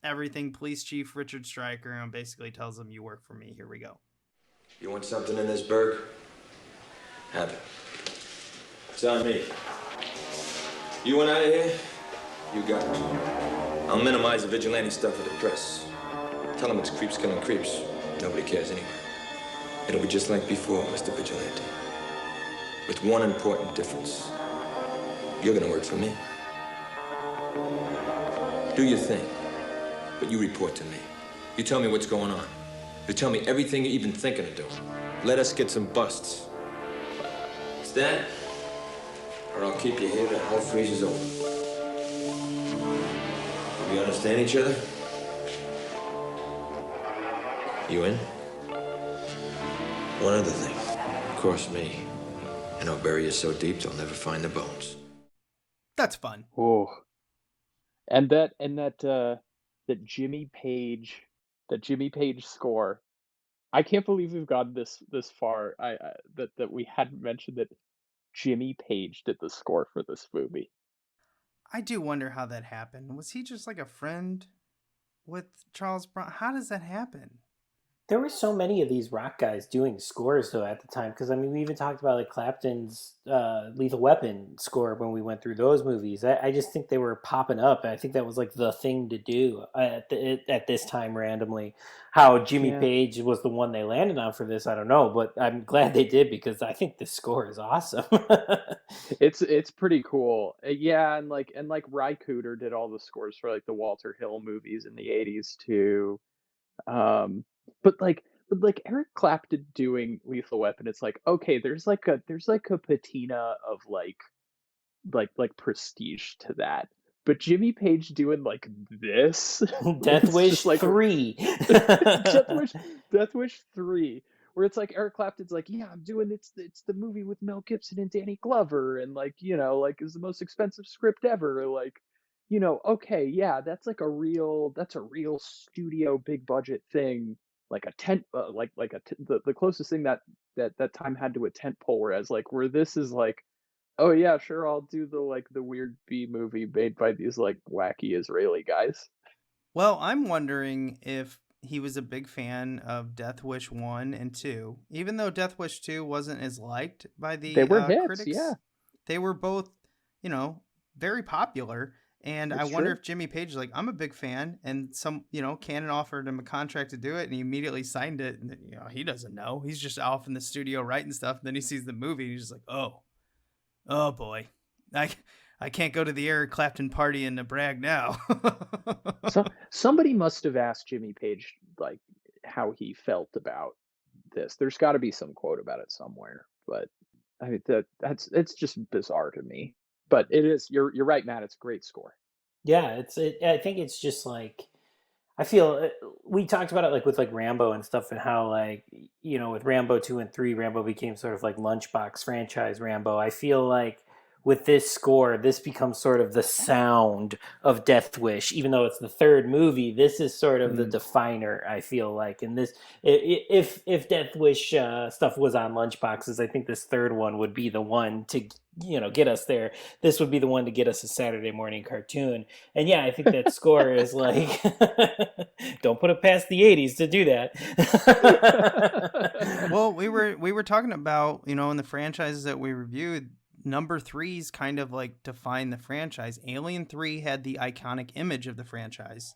everything. Police chief Richard Shriker, and basically tells him, you work for me. Here we go. You want something in this burg? Have it. It's on me. You want out of here? You got it. I'll minimize the vigilante stuff with the press. Tell them it's creeps killing creeps. Nobody cares anyway. It'll be just like before, Mr. Vigilante. With one important difference. You're gonna work for me. Do your thing, but you report to me. You tell me what's going on. You tell me everything you're even thinking of doing. Let us get some busts. It's that, or I'll keep you here till hell freezes over. We understand each other? You in? One other thing. Cross me, and I'll bury you so deep they'll never find the bones. That's fun. Oh, and that Jimmy Page score. I can't believe we've gotten this far. That we hadn't mentioned that Jimmy Page did the score for this movie. I do wonder how that happened. Was he just like a friend? with Charles Bronson? How does that happen? There were so many of these rock guys doing scores though at the time, because I mean we even talked about like Clapton's Lethal Weapon score when we went through those movies. I just think they were popping up. I think that was like the thing to do at this time randomly. How Jimmy Page was the one they landed on for this, I don't know, but I'm glad they did because I think the score is awesome. It's pretty cool. Yeah, and like Ry Cooder did all the scores for like the Walter Hill movies in the 80s too. But like Eric Clapton doing Lethal Weapon, it's like, okay, there's like a patina of like prestige to that. But Jimmy Page doing like this, Death Wish like 3. Death Wish 3, where it's like Eric Clapton's like, yeah, I'm doing it's the movie with Mel Gibson and Danny Glover, and like, you know, like is the most expensive script ever, like, you know, okay, yeah, that's a real studio big budget thing, like a tent, the closest thing that time had to a tent pole, whereas like where this is like, oh yeah, sure, I'll do the weird B movie made by these like wacky Israeli guys. Well, I'm wondering if he was a big fan of Death Wish 1 and 2, even though Death Wish 2 wasn't as liked by the they were hits, critics. yeah. They were both, you know, very popular. And I wonder if Jimmy Page is like, I'm a big fan, and Canon offered him a contract to do it, and he immediately signed it. And you know, he doesn't know. He's just off in the studio writing stuff. And then he sees the movie, and he's just like, oh boy, I can't go to the Eric Clapton party in Bragg now. So somebody must have asked Jimmy Page like how he felt about this. There's got to be some quote about it somewhere, but I mean it's just bizarre to me. But it is, you're right, Matt. It's a great score. Yeah, I think it's just like, I feel we talked about it like with like Rambo and stuff, and how like, you know, with Rambo 2 and 3, Rambo became sort of like lunchbox franchise Rambo. I feel like with this score, this becomes sort of the sound of Death Wish, even though it's the third movie. This is sort of the definer, I feel like. And this, if Death Wish stuff was on lunchboxes, I think this third one would be the one to, you know, get us there. This would be the one to get us a Saturday morning cartoon. And yeah, I think that score is like, don't put it past the 80s to do that. Well, we were talking about, you know, in the franchises that we reviewed, number 3's kind of like define the franchise. Alien 3 had the iconic image of the franchise.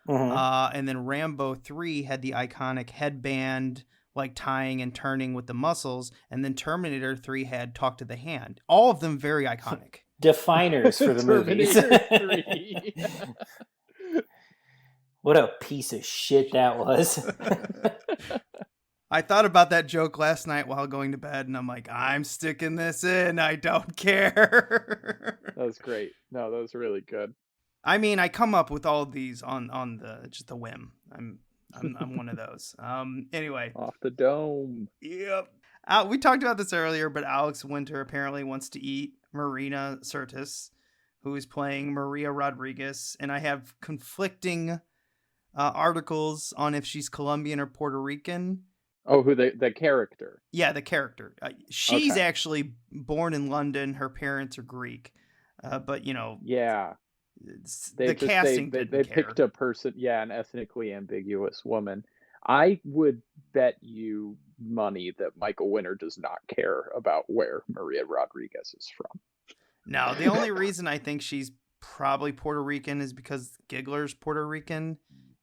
Mm-hmm. And then Rambo 3 had the iconic headband, like tying and turning with the muscles. And then Terminator 3 had Talk to the Hand. All of them very iconic. Definers for the movies. What a piece of shit that was. I thought about that joke last night while going to bed, and I'm like, I'm sticking this in. I don't care. That was great. No, that was really good. I mean, I come up with all of these on the just a whim. I'm one of those. Anyway, off the dome. Yep. We talked about this earlier, but Alex Winter apparently wants to eat Marina Sirtis, who is playing Maria Rodriguez, and I have conflicting articles on if she's Colombian or Puerto Rican. Oh, who the character? Yeah, the character. She's actually born in London. Her parents are Greek, but you know. Yeah. The casting they picked a person, an ethnically ambiguous woman. I would bet you money that Michael Winner does not care about where Maria Rodriguez is from. No, the only reason I think she's probably Puerto Rican is because Giggler's Puerto Rican,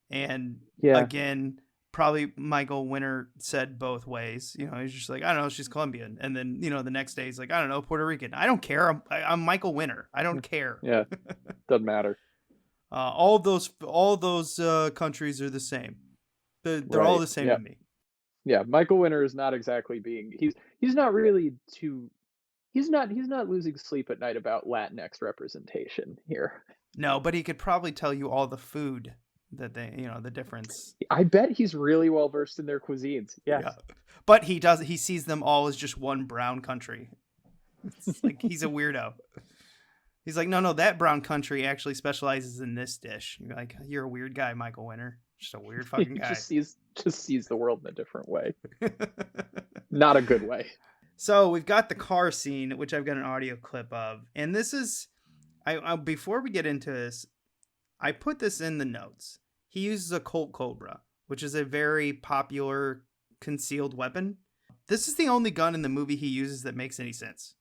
and again, probably Michael Winner said both ways. You know, he's just like, I don't know, she's Colombian, and then you know the next day he's like, I don't know, Puerto Rican. I don't care. I'm Michael Winner. I don't care. Yeah, doesn't matter. All those countries are the same. They're all the same to me. Yeah, Michael Winner is not exactly being. He's not really too. He's not losing sleep at night about Latinx representation here. No, but he could probably tell you all the food that they, you know, the difference. I bet he's really well versed in their cuisines. Yes. Yeah. But he sees them all as just one brown country. It's like he's a weirdo. He's like, no, that brown country actually specializes in this dish. You're like, you're a weird guy, Michael Winner. Just a weird fucking guy. just sees the world in a different way. Not a good way. So we've got the car scene, which I've got an audio clip of. And this is, I before we get into this, I put this in the notes. he uses a Colt Cobra, which is a very popular concealed weapon. This is the only gun in the movie he uses that makes any sense.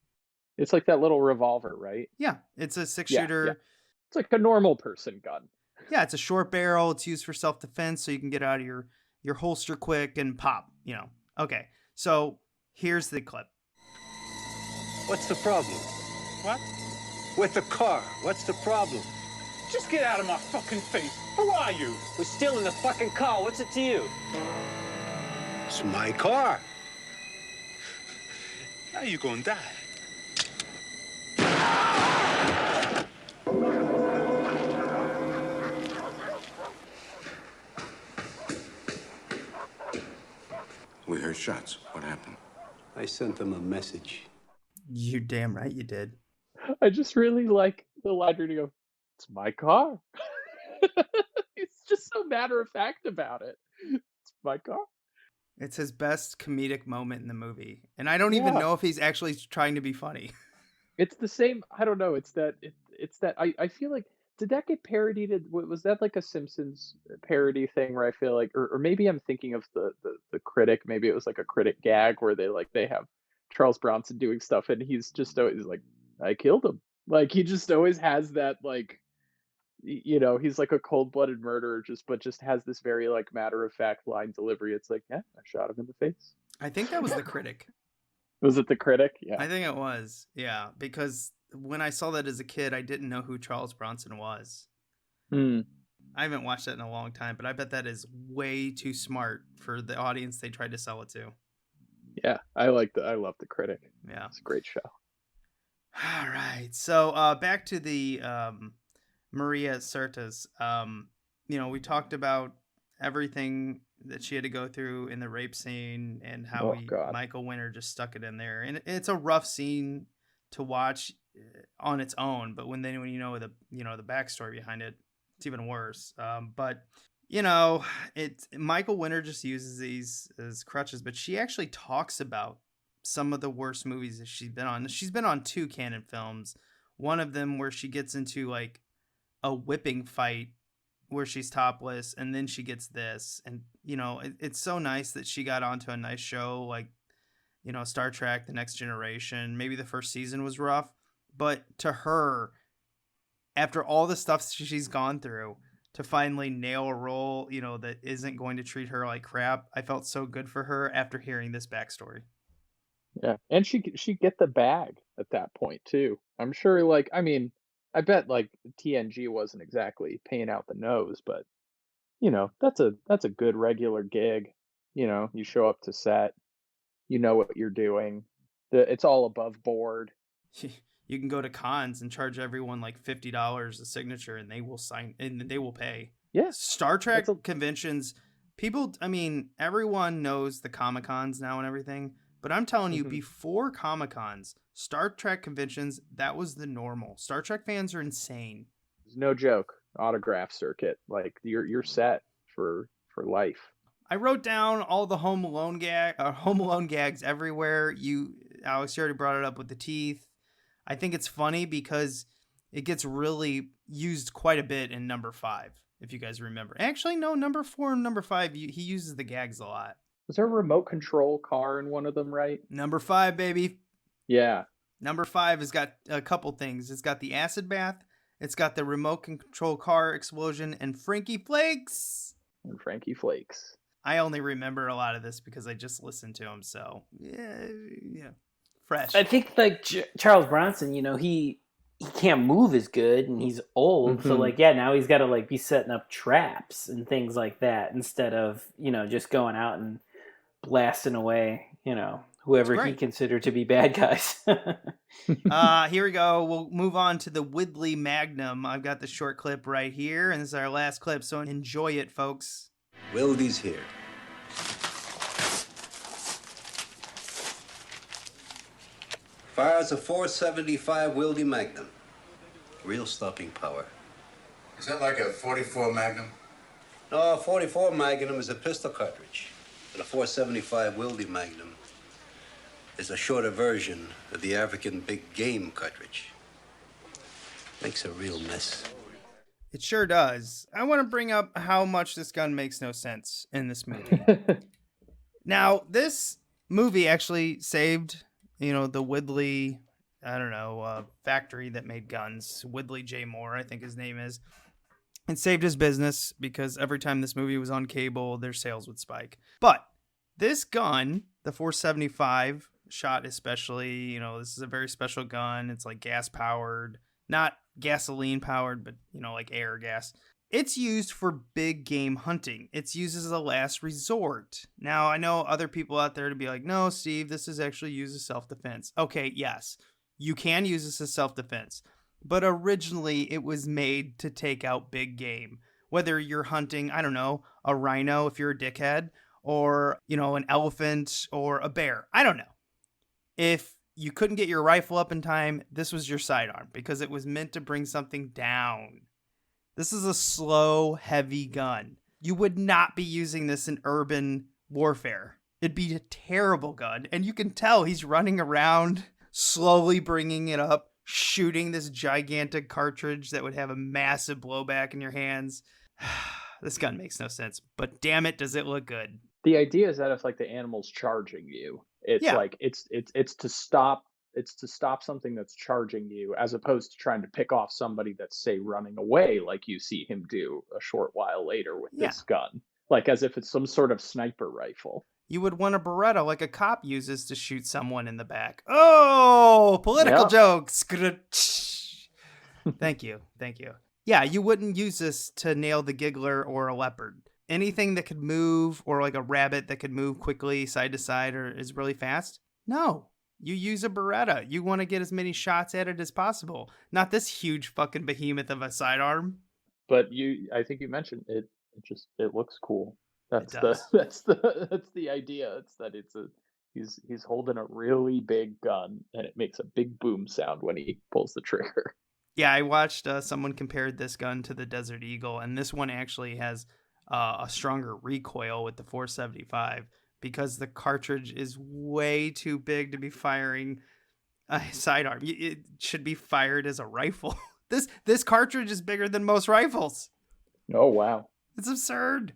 It's like that little revolver, right? Yeah, it's a 6-shooter. Yeah. It's like a normal person gun. Yeah, it's a short barrel. It's used for self-defense, so you can get out of your holster quick and pop, Okay, so here's the clip. What's the problem? What? With the car, what's the problem? Just get out of my fucking face. Who are you? We're still in the fucking car. What's it to you? It's my car. Now you gonna die. We heard shots. What happened? I sent them a message. You damn right you did. I just really like the line where you go, it's my car. It's just so matter of fact about it. It's my car. It's his best comedic moment in the movie. And I don't even know if he's actually trying to be funny. It's the same. I don't know. It's that I feel like, did that get parodied? Was that like a Simpsons parody thing where I feel like, or maybe I'm thinking of the critic. Maybe it was like a critic gag where they have Charles Bronson doing stuff and he's just always like, I killed him. Like he just always has that, like, he's like a cold-blooded murderer, but just has this very like matter-of-fact line delivery. It's like, yeah, I shot him in the face. I think that was the critic. Was it the critic? Yeah. I think it was. Yeah, because when I saw that as a kid, I didn't know who Charles Bronson was. I haven't watched that in a long time, but I bet that is way too smart for the audience they tried to sell it to. Yeah, I love the critic. Yeah, it's a great show. All right, so back to the Maria Sirtis. We talked about everything that she had to go through in the rape scene and how Michael Winter just stuck it in there. And it's a rough scene to watch on its own, but when you know the backstory behind it, it's even worse. But Michael Winter just uses these as crutches, but she actually talks about some of the worst movies that she's been on. She's been on 2 Cannon films. One of them where she gets into like a whipping fight where she's topless, and then she gets this. And it's so nice that she got onto a nice show like Star Trek The Next Generation. Maybe the first season was rough, but to her, after all the stuff she's gone through, to finally nail a role that isn't going to treat her like crap, I felt so good for her after hearing this backstory. Yeah, and she get the bag at that point too. I'm sure, I bet like TNG wasn't exactly paying out the nose, but that's a good regular gig. You show up to set, you know what you're doing. It's all above board. You can go to cons and charge everyone like $50 a signature, and they will sign and they will pay. Yeah, Star Trek conventions. People, everyone knows the Comic-Cons now and everything. But I'm telling you, before Comic-Cons, Star Trek conventions, that was the normal. Star Trek fans are insane. No joke. Autograph circuit. Like you're set for life. I wrote down all the Home Alone gags everywhere. Alex, you already brought it up with the teeth. I think it's funny because it gets really used quite a bit in number 5, if you guys remember. Actually, no, number 4 and number 5, he uses the gags a lot. Was there a remote control car in one of them, right? Number 5, baby. Yeah. Number 5 has got a couple things. It's got the acid bath. It's got the remote control car explosion and Frankie Flakes. I only remember a lot of this because I just listened to him. So, yeah. Fresh. I think like Charles Bronson, he can't move as good and he's old. So now he's got to be setting up traps and things like that instead of, just going out and blasting away, whoever he considered to be bad guys. Here we go. We'll move on to the Woodley Magnum. I've got the short clip right here, and this is our last clip, so enjoy it, folks. Wildy's here. Fires a 475 Wildy Magnum. Real stopping power. Is that like a 44 Magnum? No, a 44 Magnum is a pistol cartridge. And a 475 Wildy Magnum is a shorter version of the African big game cartridge. Makes a real mess. It sure does. I want to bring up how much this gun makes no sense in this movie. Now, this movie actually saved, the Woodley, factory that made guns. Woodley J. Moore, I think his name is. It saved his business because every time this movie was on cable, their sales would spike. But this gun, the 475 shot especially, this is a very special gun. It's like gas powered, not gasoline powered, but, like air gas. It's used for big game hunting. It's used as a last resort. Now, I know other people out there to be like, no, Steve, this is actually used as self-defense. Okay, yes, you can use this as self-defense. But originally, it was made to take out big game. Whether you're hunting, I don't know, a rhino if you're a dickhead, or, an elephant or a bear. I don't know. If you couldn't get your rifle up in time, this was your sidearm because it was meant to bring something down. This is a slow, heavy gun. You would not be using this in urban warfare. It'd be a terrible gun. And you can tell he's running around, slowly bringing it up, shooting this gigantic cartridge that would have a massive blowback in your hands. This gun makes no sense, but damn it, does it look good. The idea is that if like the animal's charging you, it's like it's to stop something that's charging you, as opposed to trying to pick off somebody that's, say, running away, like you see him do a short while later with this gun, like as if it's some sort of sniper rifle. You would want a Beretta like a cop uses to shoot someone in the back. Oh, political jokes. Thank you. Yeah, you wouldn't use this to nail the giggler or a leopard. Anything that could move, or like a rabbit that could move quickly side to side or is really fast. No, you use a Beretta. You want to get as many shots at it as possible. Not this huge fucking behemoth of a sidearm. But I think you mentioned it. It looks cool. That's the idea. It's that he's holding a really big gun and it makes a big boom sound when he pulls the trigger. Yeah, I watched someone compared this gun to the Desert Eagle, and this one actually has a stronger recoil with the 475 because the cartridge is way too big to be firing a sidearm. It should be fired as a rifle. This cartridge is bigger than most rifles. Oh, wow. It's absurd.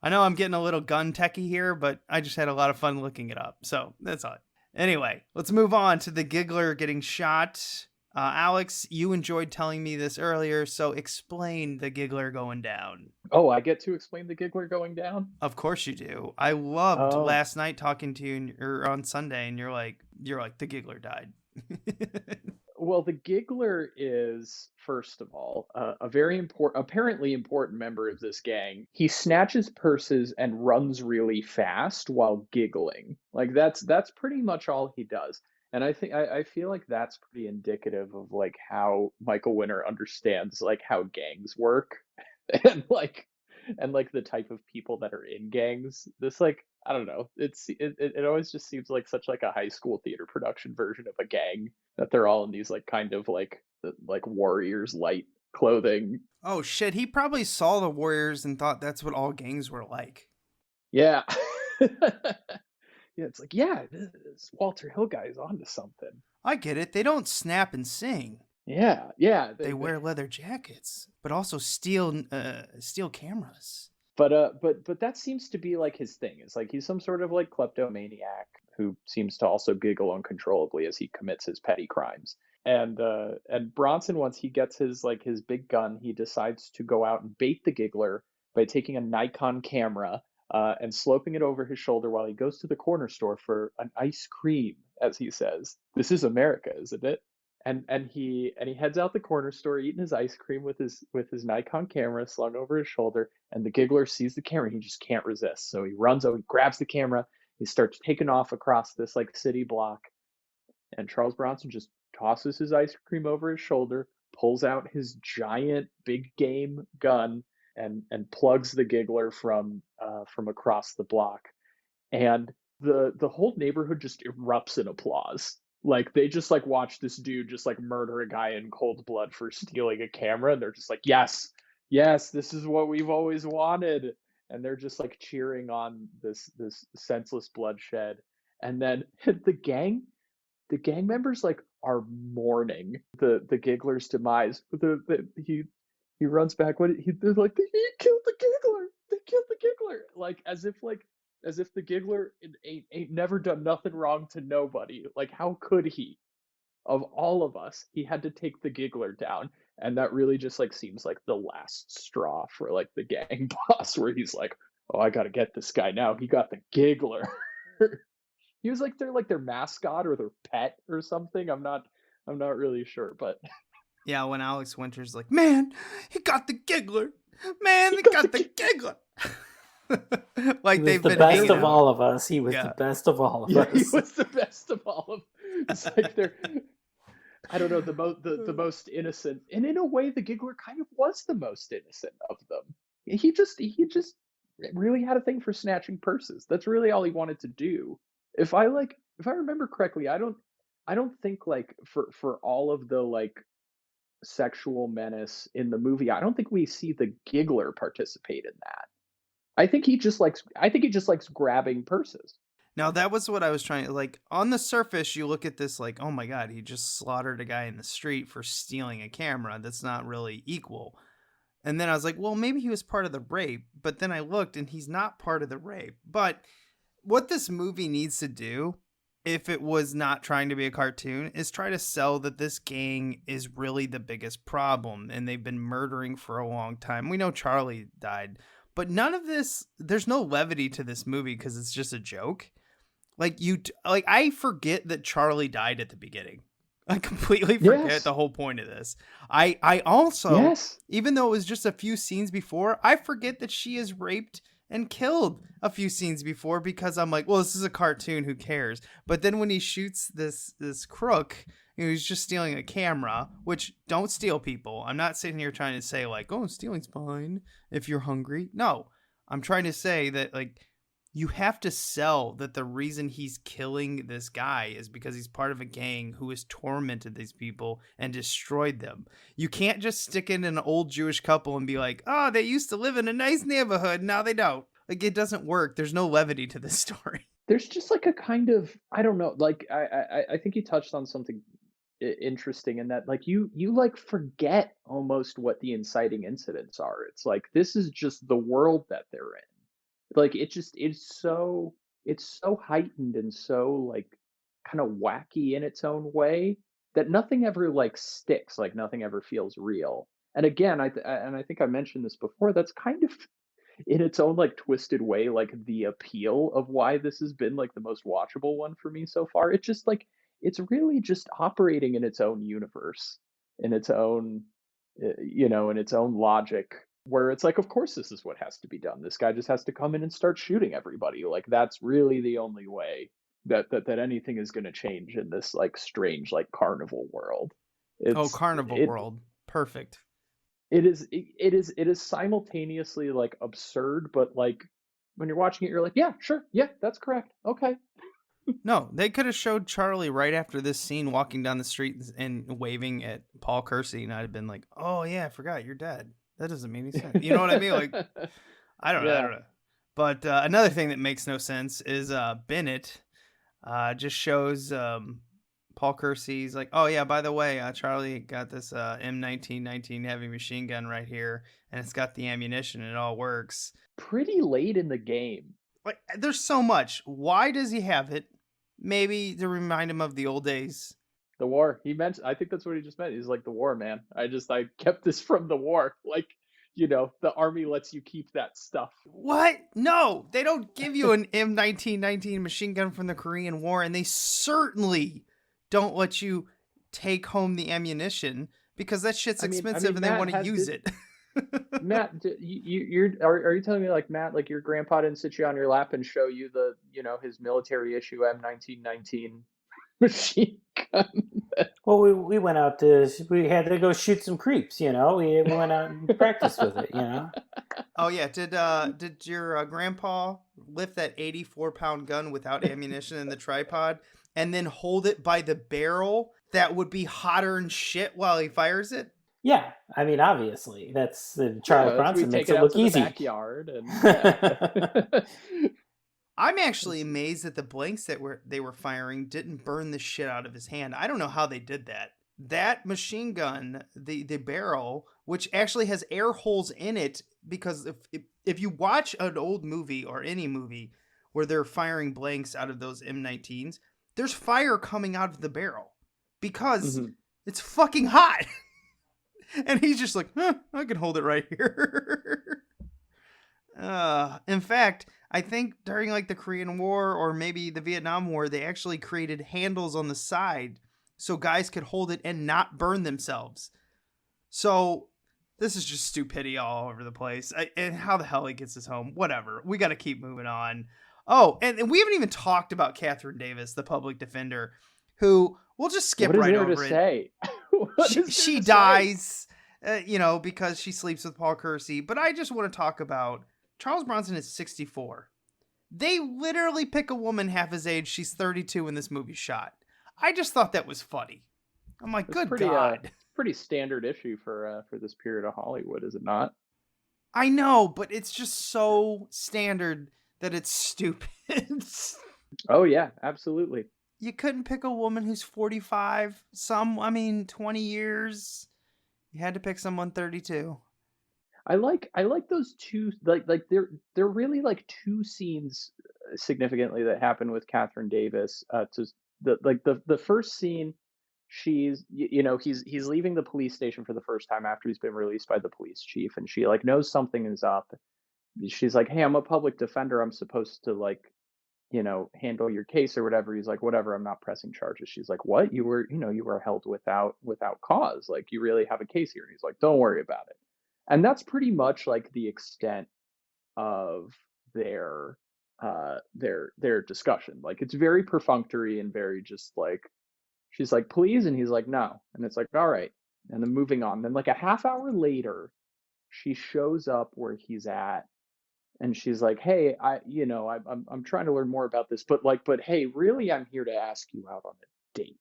I know I'm getting a little gun techie here, but I just had a lot of fun looking it up. So that's all. Anyway, let's move on to the giggler getting shot. Alex, you enjoyed telling me this earlier, so explain the giggler going down. Oh, I get to explain the giggler going down? Of course you do. I loved last night talking to you or on Sunday, and you're like, the giggler died. Well, the giggler is, first of all, a very apparently important member of this gang. He snatches purses and runs really fast while giggling. Like that's pretty much all he does. And I feel like that's pretty indicative of like how Michael Winner understands like how gangs work and like the type of people that are in gangs. This, like, I don't know, it always just seems like such like a high school theater production version of a gang, that they're all in these like kind of like Warriors light clothing. Oh shit, he probably saw the Warriors and thought that's what all gangs were like. Yeah. Yeah, it's like, this Walter Hill guy is onto something. I get it. They don't snap and sing. Yeah. They wear leather jackets, but also steal cameras. But that seems to be like his thing. It's like he's some sort of like kleptomaniac who seems to also giggle uncontrollably as he commits his petty crimes. And Bronson, once he gets his big gun, he decides to go out and bait the giggler by taking a Nikon camera and sloping it over his shoulder while he goes to the corner store for an ice cream, as he says. This is America, isn't it? And he heads out the corner store eating his ice cream with his Nikon camera slung over his shoulder, and the giggler sees the camera and he just can't resist. So he runs over, he grabs the camera, he starts taking off across this like city block, and Charles Bronson just tosses his ice cream over his shoulder, pulls out his giant big game gun, and plugs the giggler from across the block. And the whole neighborhood just erupts in applause. Like they just like watch this dude just like murder a guy in cold blood for stealing a camera, and they're just like, yes, this is what we've always wanted. And they're just like cheering on this senseless bloodshed. And then the gang members like are mourning the giggler's demise. He runs back. They're like, they killed the giggler. They killed the giggler. Like as if the giggler ain't never done nothing wrong to nobody. Like how could he? Of all of us, he had to take the giggler down, and that really just like seems like the last straw for like the gang boss, where he's like, "Oh, I gotta get this guy now. He got the giggler." He was like their mascot or their pet or something. I'm not really sure, but yeah, when Alex Winter's like, "Man, he got the giggler. Man, he got the giggler." Like he was the best of all of us. He was the best of all of us. He was the best of all of. It's like they're, I don't know, the most innocent, and in a way, the giggler kind of was the most innocent of them. He just really had a thing for snatching purses. That's really all he wanted to do. If I remember correctly, I don't think like for all of the like sexual menace in the movie, I don't think we see the giggler participate in that. I think he just likes grabbing purses. Now that was what I was trying to like. On the surface, you look at this like, oh my god, he just slaughtered a guy in the street for stealing a camera. That's not really equal. And then I was like, well, maybe he was part of the rape. But then I looked, and he's not part of the rape. But what this movie needs to do, if it was not trying to be a cartoon, is try to sell that this gang is really the biggest problem, and they've been murdering for a long time. We know Charley died. But none of this, there's no levity to this movie because it's just a joke. I forget that Charley died at the beginning. I completely forget the whole point of this. I also, even though it was just a few scenes before, I forget that she is raped and killed a few scenes before because I'm like, well, this is a cartoon, who cares? But then when he shoots this crook, he's just stealing a camera, which don't steal, people. I'm not sitting here trying to say like, oh, stealing's fine if you're hungry. No, I'm trying to say that like you have to sell that the reason he's killing this guy is because he's part of a gang who has tormented these people and destroyed them. You can't just stick in an old Jewish couple and be like, oh, they used to live in a nice neighborhood, now they don't. Like, it doesn't work. There's no levity to this story. There's just like a kind of, I don't know, like I think you touched on something interesting in that like you like forget almost what the inciting incidents are. It's like this is just the world that they're in. Like it's so heightened and so like kind of wacky in its own way that nothing ever like sticks, like nothing ever feels real. And again, I think I mentioned this before, that's kind of in its own like twisted way like the appeal of why this has been like the most watchable one for me so far. It's just like it's really just operating in its own universe, in its own in its own logic, where it's like, of course this is what has to be done. This guy just has to come in and start shooting everybody. Like that's really the only way that anything is going to change in this like strange like carnival world. Carnival world. Perfect. It is simultaneously like absurd, but like when you're watching it, you're like, yeah, sure. Yeah, that's correct. Okay. No, they could have showed Charley right after this scene walking down the street and waving at Paul Kersey, and I'd have been like, oh yeah, I forgot you're dead. That doesn't make any sense. You know what I mean? Like, I don't know. But another thing that makes no sense is Bennett just shows Paul Kersey's like, oh yeah, by the way, Charley got this M1919 heavy machine gun right here, and it's got the ammunition, and it all works. Pretty late in the game. Like, there's so much. Why does he have it? Maybe to remind him of the old days. The war. He meant, I think that's what he just meant. He's like, the war, man. I kept this from the war. Like, the army lets you keep that stuff. What? No, they don't give you an M1919 machine gun from the Korean War, and they certainly don't let you take home the ammunition because that shit's expensive and they want to use it. Matt, are you telling me like Matt, like your grandpa didn't sit you on your lap and show you the his military issue M1919 machine gun? Well, we went out we had to go shoot some creeps, we went out and practiced with it, Oh yeah, did your grandpa lift that 84-pound gun without ammunition in the tripod and then hold it by the barrel that would be hotter than shit while he fires it? Yeah, I mean, obviously, that's Charles Bronson makes it look easy. Backyard and, I'm actually amazed that the blanks that they were firing didn't burn the shit out of his hand. I don't know how they did that. that machine gun, the barrel, which actually has air holes in it, because if you watch an old movie or any movie where they're firing blanks out of those M19s, there's fire coming out of the barrel because it's fucking hot. And he's just like, I can hold it right here. In fact, I think during like the Korean War or maybe the Vietnam War, they actually created handles on the side so guys could hold it and not burn themselves. So this is just stupidity all over the place. And how the hell he gets us home, whatever. We got to keep moving on. Oh, and we haven't even talked about Kathryn Davis, the public defender, who we'll just skip right over it. What is there to say? She dies, because she sleeps with Paul Kersey. But I just want to talk about Charles Bronson is 64. They literally pick a woman half his age. She's 32 when this movie's shot. I just thought that was funny. I'm like, good God. Pretty standard issue for this period of Hollywood, is it not? I know, but it's just so standard that it's stupid. Oh yeah, absolutely. You couldn't pick a woman who's 45, 20 years. You had to pick someone 32. I like those two, like they're really like two scenes significantly that happen with Kathryn Davis. The first scene, he's leaving the police station for the first time after he's been released by the police chief, and she like knows something is up. She's like, hey, I'm a public defender, I'm supposed to handle your case or whatever. He's like, whatever, I'm not pressing charges. She's like, what? You were held without cause, like you really have a case here. And he's like, don't worry about it. And that's pretty much like the extent of their discussion. Like it's very perfunctory and very just like, she's like, please, and he's like, no, and it's like, all right, and then moving on. Then like a half hour later, she shows up where he's at, and she's like, hey, I'm trying to learn more about this, but hey, really, I'm here to ask you out on a date.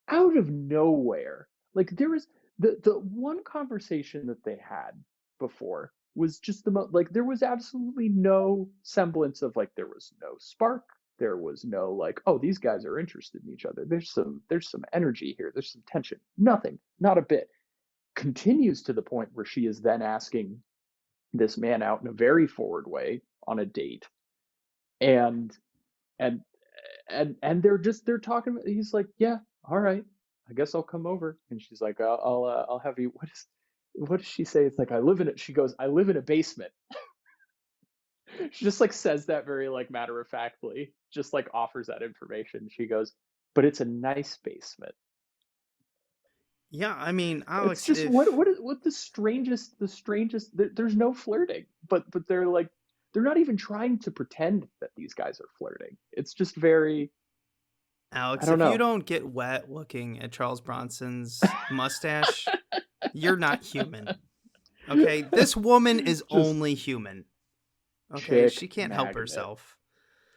Out of nowhere, like there was the one conversation that they had before was just there was absolutely no semblance of like, there was no spark. There was no like, oh, these guys are interested in each other. There's some energy here. There's some tension. Nothing, not a bit. Continues to the point where she is then asking this man out in a very forward way on a date, and they're talking. He's like, yeah, all right, I guess I'll come over. And she's like, I'll have you. What does she say? It's like, she goes, I live in a basement. She just like says that very like matter of factly, just like offers that information. She goes, but it's a nice basement. Yeah, I mean, Alex, it's just what the strangest. There's no flirting, but they're not even trying to pretend that these guys are flirting. It's just very. Alex, if you don't get wet looking at Charles Bronson's mustache, you're not human. Okay, this woman is only human. Okay, she can't help herself.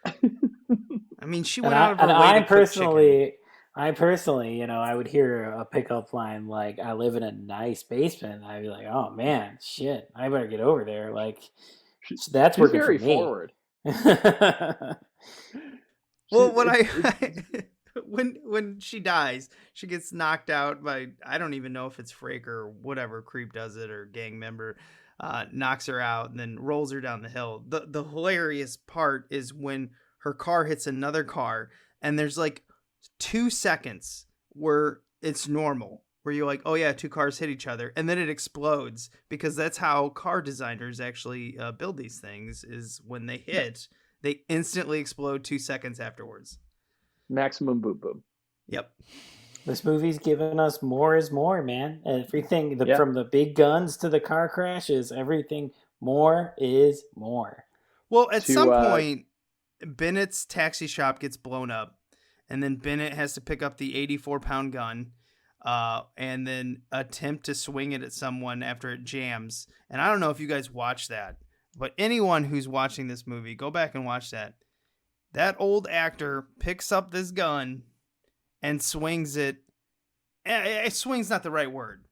I mean, she went out of her way to cook chicken. I personally, I would hear a pickup line like, I live in a nice basement. I'd be like, oh man, shit, I better get over there. Like, that's working for me. Forward. Well, when she dies, she gets knocked out by, I don't even know if it's Fraker or whatever creep does it, or gang member, knocks her out and then rolls her down the hill. The hilarious part is when her car hits another car, and there's like 2 seconds where it's normal, where you're like, oh yeah, two cars hit each other, and then it explodes, because that's how car designers actually build these things, is when they hit, they instantly explode 2 seconds afterwards. Maximum boom boom. Yep. This movie's giving us more is more, man. Everything from the big guns to the car crashes, everything more is more. Well, at some point, Bennett's taxi shop gets blown up, and then Bennett has to pick up the 84-pound gun and then attempt to swing it at someone after it jams. And I don't know if you guys watch that, but anyone who's watching this movie, go back and watch that. That old actor picks up this gun and swings it. Swing's not the right word.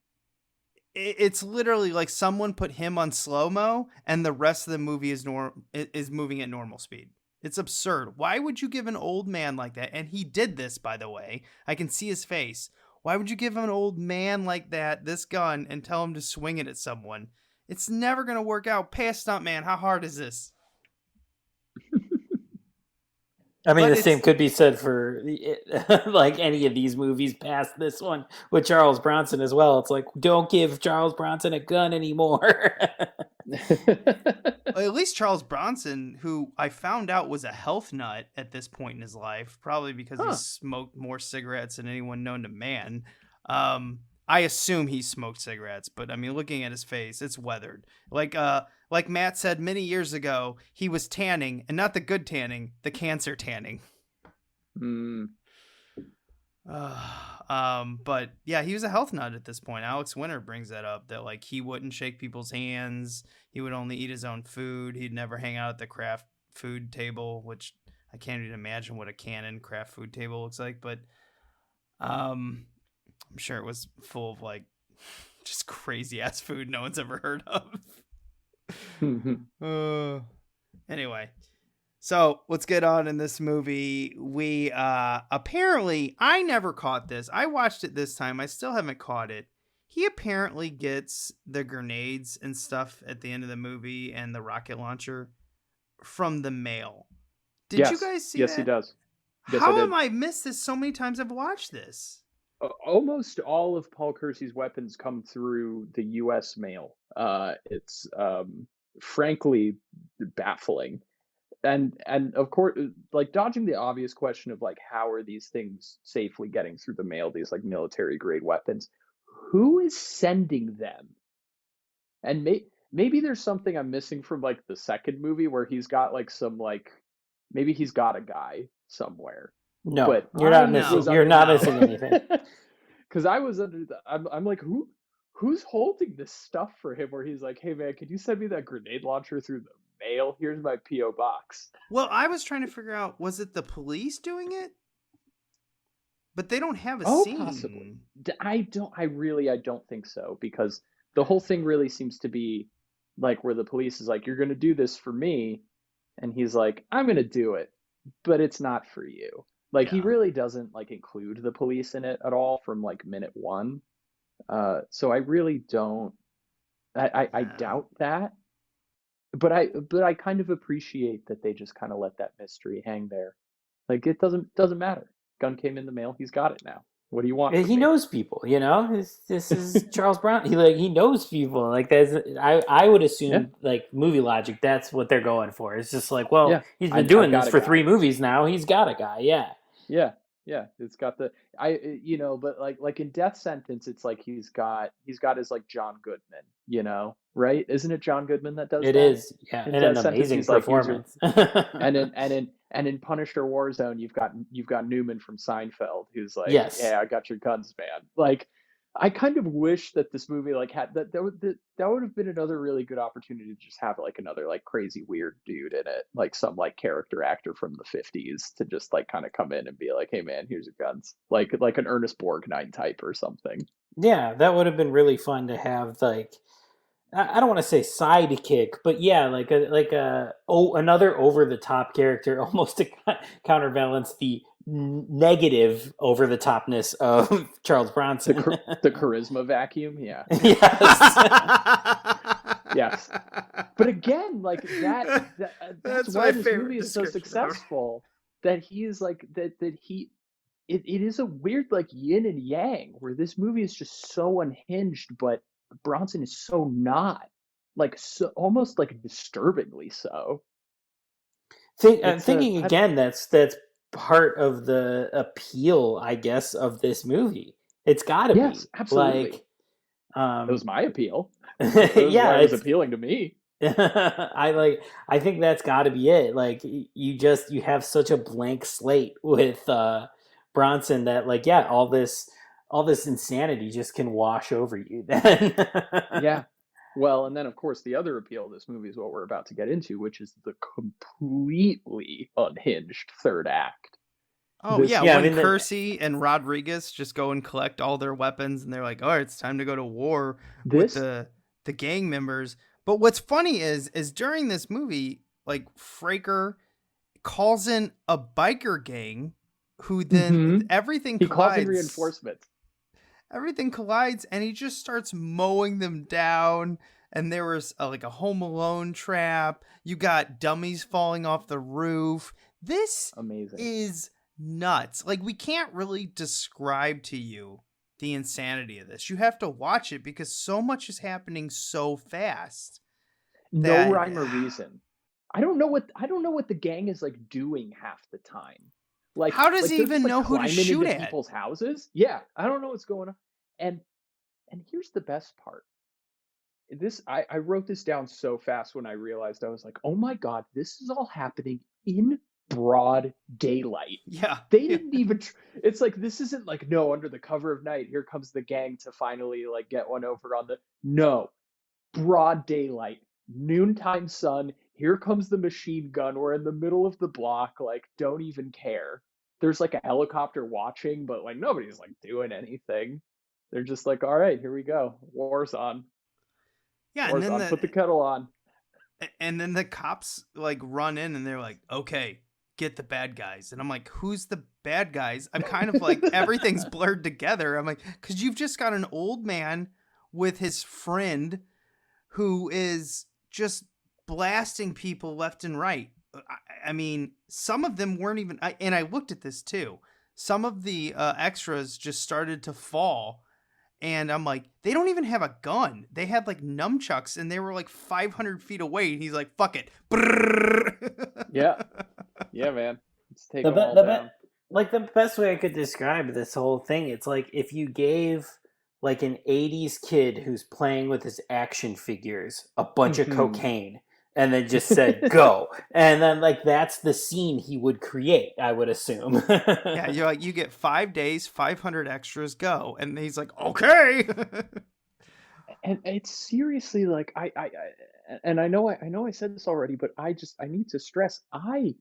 It's literally like someone put him on slow-mo, and the rest of the movie is moving at normal speed. It's absurd. Why would you give an old man like that? And he did this, by the way. I can see his face. Why would you give an old man like that this gun and tell him to swing it at someone? It's never going to work out. Pay a stuntman. How hard is this? I mean, the same could be said for like any of these movies past this one with Charles Bronson as well. It's like, don't give Charles Bronson a gun anymore. At least Charles Bronson, who I found out was a health nut at this point in his life, probably because he smoked more cigarettes than anyone known to man. I assume he smoked cigarettes, but I mean, looking at his face, it's weathered. Like Matt said many years ago, he was tanning, and not the good tanning, the cancer tanning. But yeah, he was a health nut at this point. Alex Winter brings that up, that like he wouldn't shake people's hands. He would only eat his own food. He'd never hang out at the craft food table, which I can't even imagine what a canon craft food table looks like. But I'm sure it was full of like just crazy ass food no one's ever heard of. Anyway, so let's get on in this movie. We apparently, I never caught this. I watched it this time. I still haven't caught it. He apparently gets the grenades and stuff at the end of the movie and the rocket launcher from the mail. Did you guys see that? Yes, he does. Yes, How am I missed this so many times? I've watched this. Almost all of Paul Kersey's weapons come through the U.S. mail. It's frankly baffling, and of course, like dodging the obvious question of like how are these things safely getting through the mail? These like military grade weapons. Who is sending them? And maybe there's something I'm missing from like the second movie where he's got like some like maybe he's got a guy somewhere. No, but you're not missing. You're not missing anything. Because I was under I'm like, who's holding this stuff for him? Where he's like, hey man, could you send me that grenade launcher through the mail? Here's my PO box. Well, I was trying to figure out, was it the police doing it? But they don't have a scene. Possibly. I don't think so, because the whole thing really seems to be like where the police is like, you're going to do this for me, and he's like, I'm going to do it, but it's not for you. Like, he really doesn't like include the police in it at all from like minute one. So I really don't. I doubt that. But I kind of appreciate that they just kind of let that mystery hang there. Like, it doesn't matter. Gun came in the mail. He's got it now. What do you want? He knows people, you know. This is Charles Bronson. He knows people. Like that's I would assume like movie logic. That's what they're going for. It's just like, well, he's been doing this for 3 movies now. He's got a guy. Yeah. It's got the but like in Death Sentence, it's like he's got his like John Goodman, right? Isn't it John Goodman that does it? That? It is, yeah, and an amazing performance. And in Punisher Warzone, you've got Newman from Seinfeld, who's like, I got your guns, man. Like, I kind of wish that this movie like had that would have been another really good opportunity to just have like another like crazy weird dude in it, like some like character actor from the 50s to just like kind of come in and be like, hey man, here's your guns, like an Ernest Borgnine type or something. Yeah, that would have been really fun to have. Like, I don't want to say sidekick, but yeah, like another over the top character, almost to counterbalance the negative over the topness of Charles Bronson. The charisma vacuum, yeah. Yes. But again, like that's why this movie is so successful. That he is like that he. It is a weird like yin and yang where this movie is just so unhinged, but Bronson is so not, like, so almost like disturbingly so. Thinking again, that's part of the appeal, I guess, of this movie. It's got to be. Yes, absolutely. Like, it was my appeal. Yeah, it was appealing to me. I think that's got to be it. Like, you have such a blank slate with Bronson that, like, yeah, all this insanity just can wash over you then. Yeah. Well, and then of course the other appeal of this movie is what we're about to get into, which is the completely unhinged third act. Oh, when Kersey and Rodriguez just go and collect all their weapons and they're like, oh, it's time to go to war with the gang members. But what's funny is during this movie, like Shriker calls in a biker gang who then everything he collides. calls in reinforcements. Everything collides and he just starts mowing them down. And there was like a Home Alone trap. You got dummies falling off the roof. This Amazing. is nuts. Like, we can't really describe to you the insanity of this. You have to watch it because so much is happening so fast. No rhyme or reason. I don't know what the gang is like doing half the time. Like, how does he they're even just, know who to climbing shoot into at? people's houses? Yeah, I don't know what's going on. And here's the best part. I wrote this down so fast when I realized, I was like, oh my God, this is all happening in broad daylight. Yeah. They didn't even, it's like, this isn't like, no, under the cover of night, here comes the gang to finally like get one over on no, broad daylight, noontime sun, here comes the machine gun, we're in the middle of the block, like, don't even care. There's like a helicopter watching, but like nobody's like doing anything. They're just like, all right, here we go, war's on. Yeah, War's and then on. Put the kettle on. And then the cops like run in and they're like, okay, get the bad guys. And I'm like, who's the bad guys? I'm kind of like, everything's blurred together. I'm like, because you've just got an old man with his friend who is just blasting people left and right. I mean, some of them weren't even, and I looked at this too. Some of the extras just started to fall. And I'm like, they don't even have a gun. They had like nunchucks and they were like 500 feet away. And he's like, fuck it. Yeah. Yeah, man. Let's take them all down. Like, the best way I could describe this whole thing, it's like if you gave like an 80s kid who's playing with his action figures a bunch of cocaine and then just said, go. And then like, that's the scene he would create, I would assume. Yeah, you're like, you get 5 days, 500 extras, go. And he's like, okay. And it's seriously like, and I know I said this already, but I need to stress, I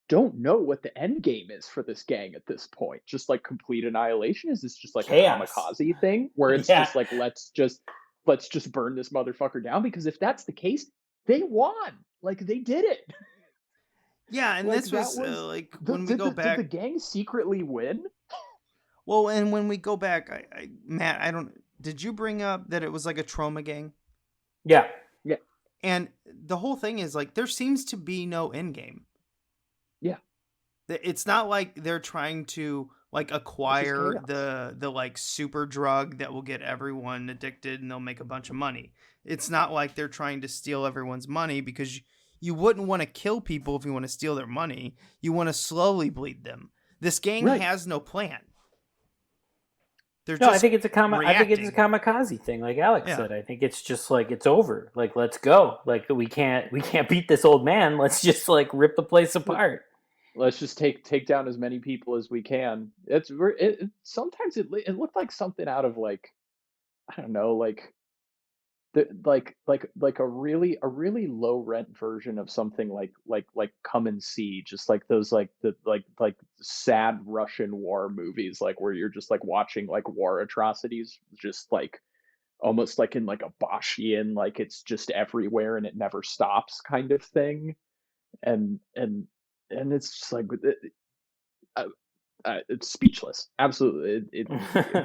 don't know what the end game is for this gang at this point. Just like complete annihilation? Is this just like chaos. A kamikaze thing where it's just like, let's just burn this motherfucker down? Because if that's the case, they won. Like, they did it. Yeah, and like, this was like, when we go back... Did the gang secretly win? Well, and when we go back, Matt, did you bring up that it was like a trauma gang? Yeah. Yeah. And the whole thing is like, there seems to be no end game. Yeah. It's not like they're trying to like acquire the like super drug that will get everyone addicted and they'll make a bunch of money. It's not like they're trying to steal everyone's money, because you wouldn't want to kill people if you want to steal their money. You want to slowly bleed them. This gang has no plan. I think it's a kamikaze thing, like Alex said. I think it's just like, it's over. Like, let's go. Like, we can't beat this old man. Let's just like rip the place apart. Let's just take down as many people as we can. Sometimes it looked like something out of like, I don't know, like a really low rent version of something like Come and See, just like those like sad Russian war movies, like where you're just like watching like war atrocities, just like almost like in like a Boschian, like it's just everywhere and it never stops kind of thing, and it's just like it's speechless, absolutely.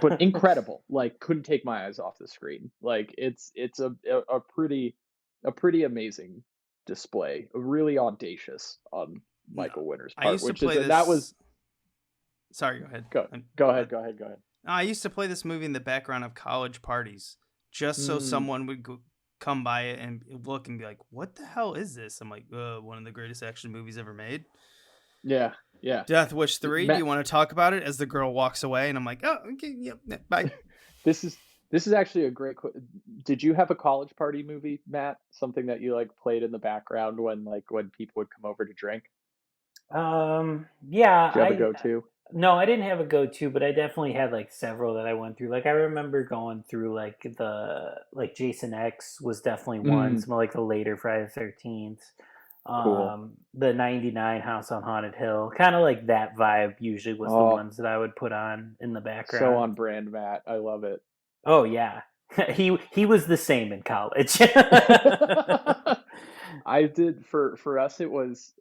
But incredible. Like, couldn't take my eyes off the screen. Like, it's a pretty amazing display, really audacious on Michael Winner's part. Sorry, go ahead. Go ahead. I used to play this movie in the background of college parties, just so someone would come by it and look and be like, "What the hell is this?" I'm like, "One of the greatest action movies ever made." Yeah. Death Wish 3. Do you want to talk about it? As the girl walks away, and I'm like, "Oh, okay, yep, bye." This is actually a great. Did you have a college party movie, Matt? Something that you like played in the background when people would come over to drink? Yeah. Did you have a go-to? No, I didn't have a go-to, but I definitely had like several that I went through. Like, I remember going through like Jason X was definitely one. Some like the later Friday the 13th. Cool. The 99 House on Haunted Hill, kind of like that vibe usually was the ones that I would put on in the background. So on brand, Matt. I love it. Oh yeah. He was the same in college. I did for us. It was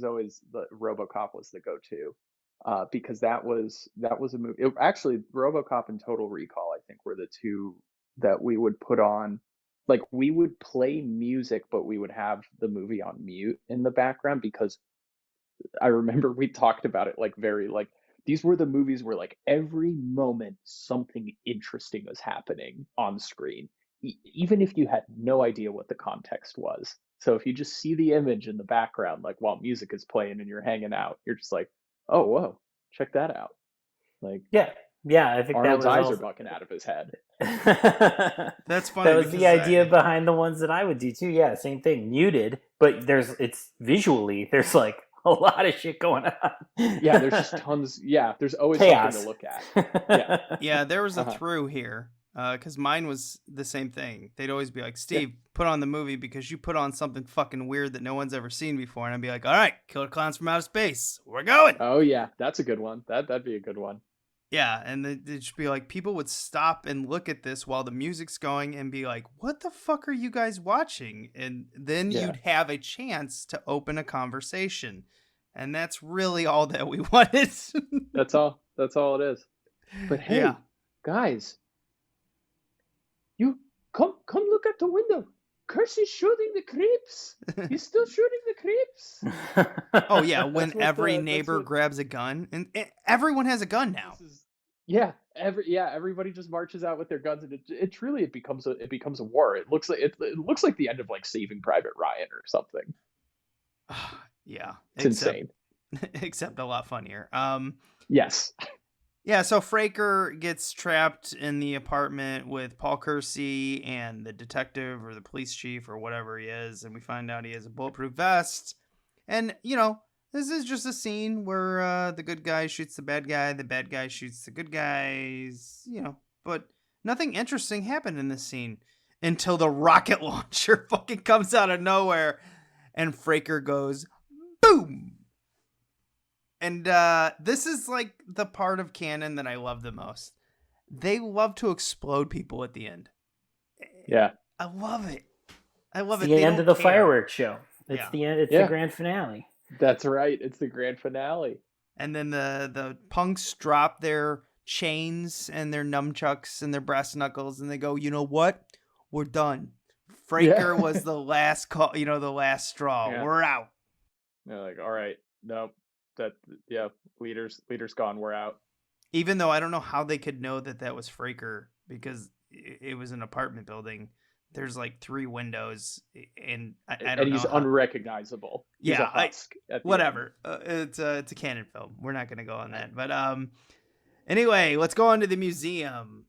always the RoboCop was the go-to, because that was a movie. Actually, RoboCop and Total Recall, I think, were the two that we would put on. Like, we would play music, but we would have the movie on mute in the background, because I remember we talked about it these were the movies where like every moment something interesting was happening on screen, even if you had no idea what the context was. So if you just see the image in the background, like while music is playing and you're hanging out, you're just like, oh, whoa, check that out. Like, yeah, I think Arnold's that was eyes also... are bucking out of his head. That's funny. That was the idea behind the ones that I would do too. Yeah, same thing, muted, but it's visually, there's like a lot of shit going on. Yeah, there's just tons. Yeah, there's always Chaos. something to look at. Yeah, there was a through here, because mine was the same thing. They'd always be like, Steve, put on the movie because you put on something fucking weird that no one's ever seen before. And I'd be like, all right, Killer Clowns from Outer Space, we're going. Oh yeah, that's a good one. That'd be a good one. Yeah, and it'd just be like, people would stop and look at this while the music's going and be like, what the fuck are you guys watching? And then you'd have a chance to open a conversation. And that's really all that we wanted. That's all it is. But hey, guys, you come look at the window. Kersey's shooting the creeps. He's still shooting the creeps. Oh yeah, when every neighbor grabs a gun, and everyone has a gun now. Everybody just marches out with their guns, and it truly becomes a war. It looks like the end of like Saving Private Ryan or something. Yeah, it's insane. Except a lot funnier. Yes. Yeah, so Shriker gets trapped in the apartment with Paul Kersey and the detective or the police chief or whatever he is, and we find out he has a bulletproof vest. And, this is just a scene where the good guy shoots the bad guy shoots the good guys, but nothing interesting happened in this scene until the rocket launcher fucking comes out of nowhere and Shriker goes, boom! And this is like the part of canon that I love the most. They love to explode people at the end. Yeah. I love it. It's the end of the fireworks show. It's the end. It's the grand finale. That's right. It's the grand finale. And then the punks drop their chains and their nunchucks and their brass knuckles, and they go, you know what? We're done. Shriker was the last call, the last straw. Yeah. We're out. They're like, all right, nope. Leader's gone. We're out. Even though I don't know how they could know that was Shriker, because it was an apartment building. There's like 3 windows, and I don't know. And he's unrecognizable. He's a husk whatever. It's a canon film. We're not going to go on that. But anyway, let's go on to the museum.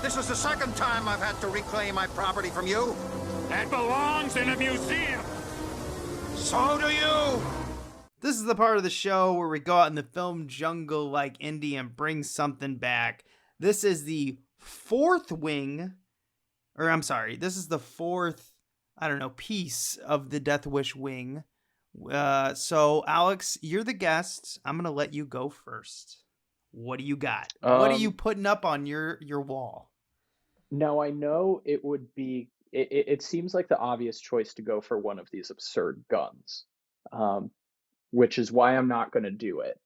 This is the second time I've had to reclaim my property from you. That belongs in a museum. So do you. This is the part of the show where we go out in the film jungle like Indy and bring something back. This is the fourth wing, this is the fourth, piece of the Death Wish wing. So Alex, you're the guest. I'm going to let you go first. What do you got? What are you putting up on your wall? Now, I know it would be, it seems like the obvious choice to go for one of these absurd guns, which is why I'm not going to do it.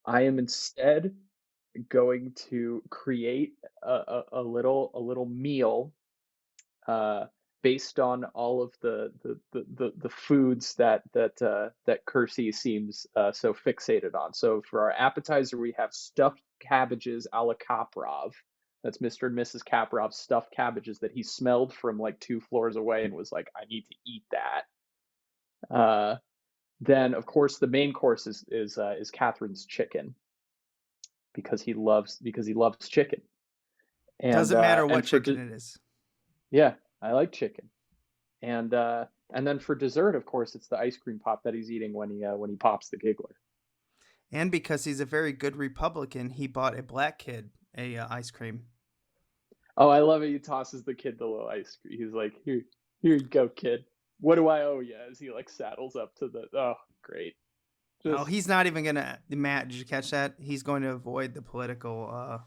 I am instead going to create a little meal based on all of the foods that Kersey seems so fixated on. So for our appetizer, we have stuffed cabbages a la Kaprov. That's Mr. and Mrs. Kaprov's stuffed cabbages that he smelled from like 2 floors away and was like, I need to eat that. Then, of course, the main course is Kathryn's chicken because he loves chicken. And, doesn't matter what chicken it is. Yeah, I like chicken. And then for dessert, of course, it's the ice cream pop that he's eating when he pops the giggler. And because he's a very good Republican, he bought a black kid a ice cream. Oh, I love it. He tosses the kid the little ice cream. He's like, here you go, kid. What do I owe you? As he like saddles up to great. He's not even gonna, Matt, did you catch that? He's going to avoid the political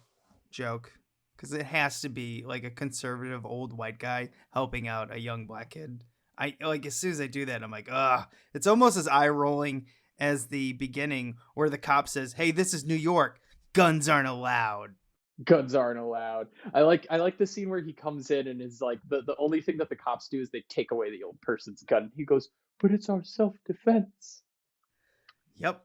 joke because it has to be like a conservative old white guy helping out a young black kid. I like as soon as I do that, I'm like, ugh. It's almost as eye rolling as the beginning where the cop says, "Hey, this is New York. Guns aren't allowed." Guns aren't allowed. I like the scene where he comes in and is like, the only thing that the cops do is they take away the old person's gun. He goes, "But it's our self-defense." Yep.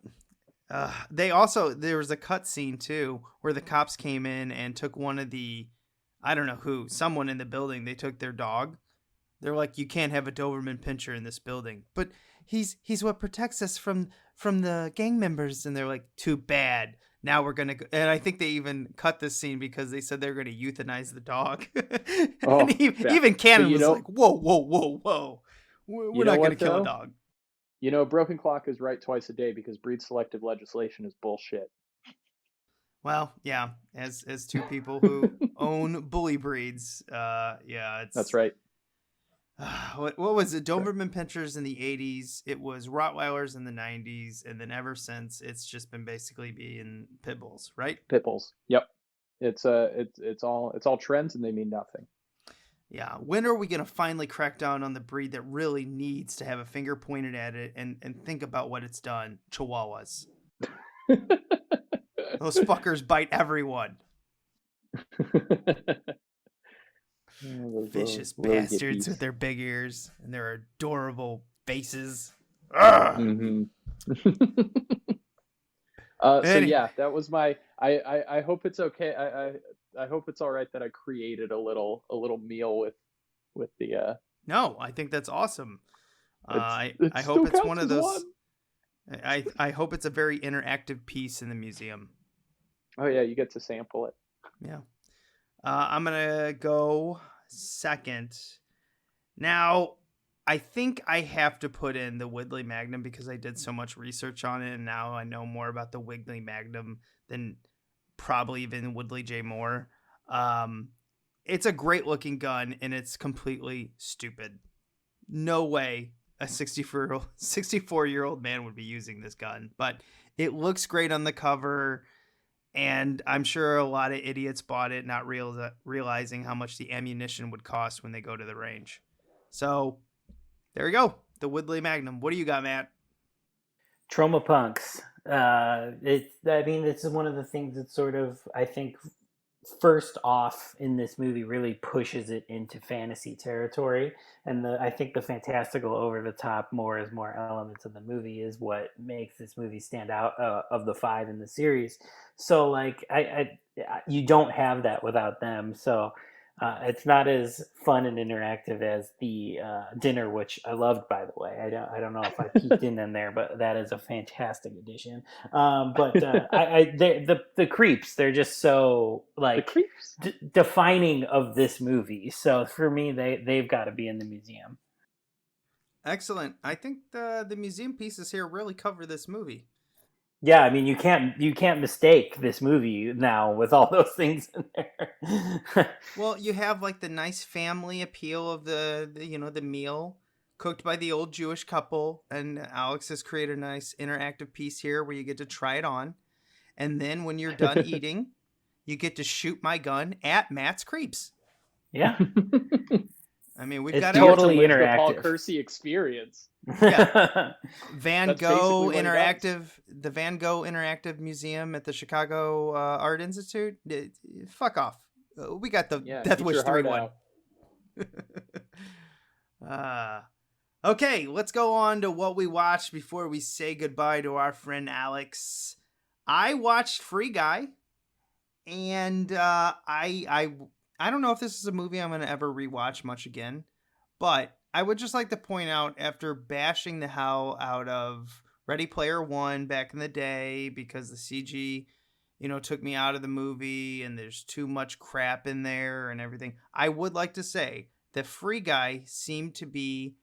There was a cut scene too where the cops came in and took one of the, I don't know who, someone in the building. They took their dog. They're like, "You can't have a Doberman Pinscher in this building." But he's what protects us from the gang members. And they're like, "Too bad. Now we're going to go." And I think they even cut this scene because they said they're going to euthanize the dog. And even Cannon was like, whoa. We're not going to kill a dog. You know, broken clock is right twice a day because breed selective legislation is bullshit. Well, yeah, as two people who own bully breeds, That's right. What was it? Doberman Pinschers in the 80s. It was Rottweilers in the 90s, and then ever since, it's just been basically being pit bulls, right? Pit bulls. Yep. It's all trends, and they mean nothing. Yeah. When are we gonna finally crack down on the breed that really needs to have a finger pointed at it and think about what it's done? Chihuahuas. Those fuckers bite everyone. Vicious bastards with their big ears and their adorable faces. Mm-hmm. So yeah, that was my. I hope it's okay. I hope it's all right that I created a little meal with the. No, I think that's awesome. I it hope it's one of those. one. I hope it's a very interactive piece in the museum. Oh yeah, you get to sample it. Yeah. I'm gonna go second. Now, I think I have to put in the Woodley Magnum because I did so much research on it, and now I know more about the Wiggly Magnum than probably even Woodley J. Moore. It's a great looking gun, and it's completely stupid. No way a 64-year-old man would be using this gun, but it looks great on the cover. And I'm sure a lot of idiots bought it, not realizing how much the ammunition would cost when they go to the range. So there you go. The Woodley Magnum. What do you got, Matt? Trauma punks. This is one of the things that sort of, I think, first off in this movie really pushes it into fantasy territory. And I think the fantastical, over the top, more elements of the movie is what makes this movie stand out of the 5 in the series. So like you don't have that without them. So it's not as fun and interactive as the dinner, which I loved, by the way. I don't know if I peeked in there, but that is a fantastic addition. But the creeps, they're just so like defining of this movie. So for me, they've got to be in the museum. Excellent. I think the museum pieces here really cover this movie. Yeah, I mean, you can't mistake this movie now with all those things in there. Well, you have like the nice family appeal of the meal cooked by the old Jewish couple, and Alex has created a nice interactive piece here where you get to try it on, and then when you're done eating, you get to shoot my gun at Matt's creeps. Yeah. I mean, we've it's got totally the interactive. Paul Kersey experience. Yeah. Van That's Gogh basically what it Interactive, the Van Gogh Interactive Museum at the Chicago Art Institute. Fuck off. We got the Death Wish 3-1. Okay, let's go on to what we watched before we say goodbye to our friend Alex. I watched Free Guy, and I don't know if this is a movie I'm going to ever rewatch much again, but I would just like to point out, after bashing the hell out of Ready Player One back in the day because the CG, took me out of the movie and there's too much crap in there and everything, I would like to say that Free Guy seemed to be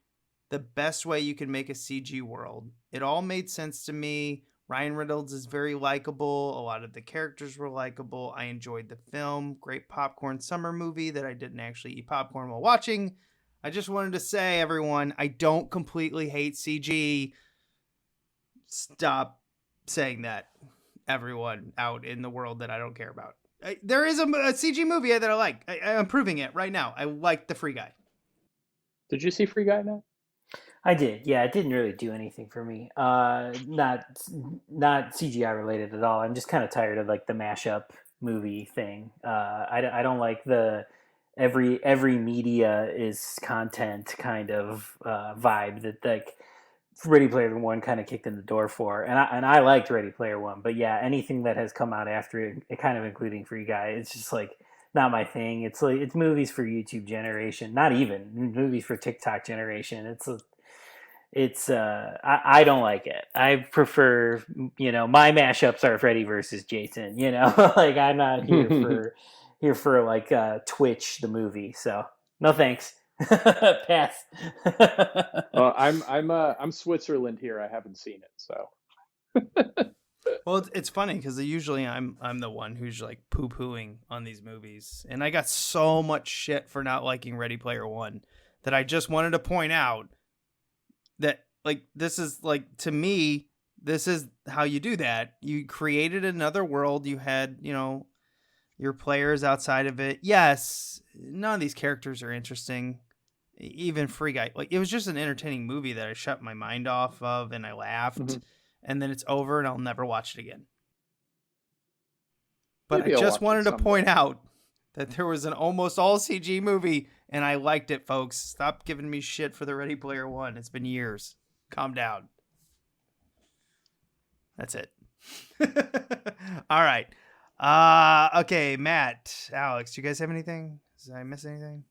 the best way you can make a CG world. It all made sense to me. Ryan Reynolds is very likable. A lot of the characters were likable. I enjoyed the film. Great popcorn summer movie that I didn't actually eat popcorn while watching. I just wanted to say, everyone, I don't completely hate CG. Stop saying that, everyone out in the world that I don't care about. There is a CG movie that I like. I'm proving it right now. I like The Free Guy. Did you see Free Guy, Matt? I did. Yeah, it didn't really do anything for me. Not CGI related at all. I'm just kind of tired of like the mashup movie thing. I don't like the every media is content kind of vibe that like Ready Player One kind of kicked in the door for. And I liked Ready Player One, but yeah, anything that has come out after it, kind of including Free Guy, it's just like not my thing. It's like it's movies for YouTube generation, not even movies for TikTok generation. I don't like it. I prefer, my mashups are Freddy versus Jason, like I'm not here for like Twitch the movie. So no thanks. Pass. Well, I'm Switzerland here. I haven't seen it, so. Well, it's funny because usually I'm the one who's like poo-pooing on these movies, and I got so much shit for not liking Ready Player One that I just wanted to point out that like this is like, to me, this is how you do that. You created another world. You had your players outside of it. Yes, none of these characters are interesting. Even Free Guy, like it was just an entertaining movie that I shut my mind off of and I laughed, and then it's over and I'll never watch it again. But Maybe I I'll just watch it wanted to someday. point out that there was an almost all CG movie and I liked it, folks. Stop giving me shit for the Ready Player One. It's been years. Calm down. That's it. All right. Okay, Matt, Alex, do you guys have anything? Did I miss anything?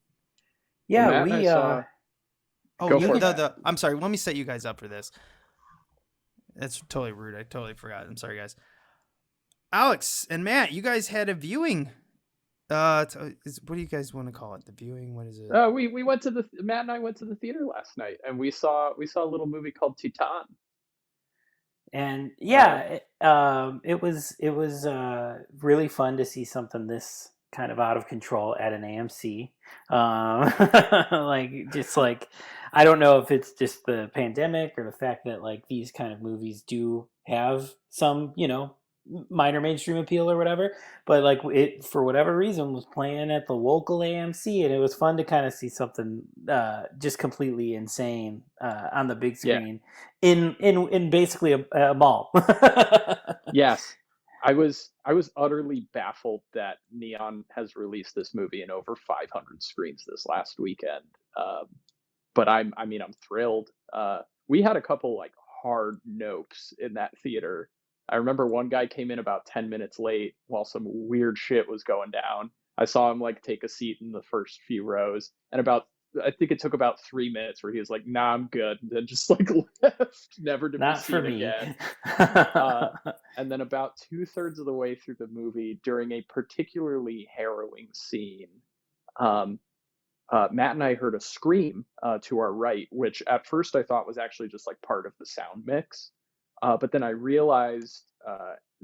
Yeah, Matt, we I'm sorry, let me set you guys up for this. That's totally rude. I totally forgot. I'm sorry, guys. Alex and Matt, you guys had a viewing. What do you guys want to call it? The viewing? What is it? We went to Matt and I went to the theater last night, and we saw a little movie called Titan. And yeah, it was really fun to see something this kind of out of control at an AMC. I don't know if it's just the pandemic or the fact that like these kind of movies do have some, minor mainstream appeal or whatever, but like it, for whatever reason, was playing at the local AMC, and it was fun to kind of see something just completely insane on the big screen in basically a mall. Yes. I was utterly baffled that Neon has released this movie in over 500 screens this last weekend. But I'm thrilled. We had a couple like hard nopes in that theater. I remember one guy came in about 10 minutes late while some weird shit was going down. I saw him like take a seat in the first few rows, and I think it took about 3 minutes where he was like, "Nah, I'm good," and then just like left, never to Not be for seen me. again. And then about 2/3 of the way through the movie, during a particularly harrowing scene, Matt and I heard a scream to our right, which at first I thought was actually just like part of the sound mix. But then I realized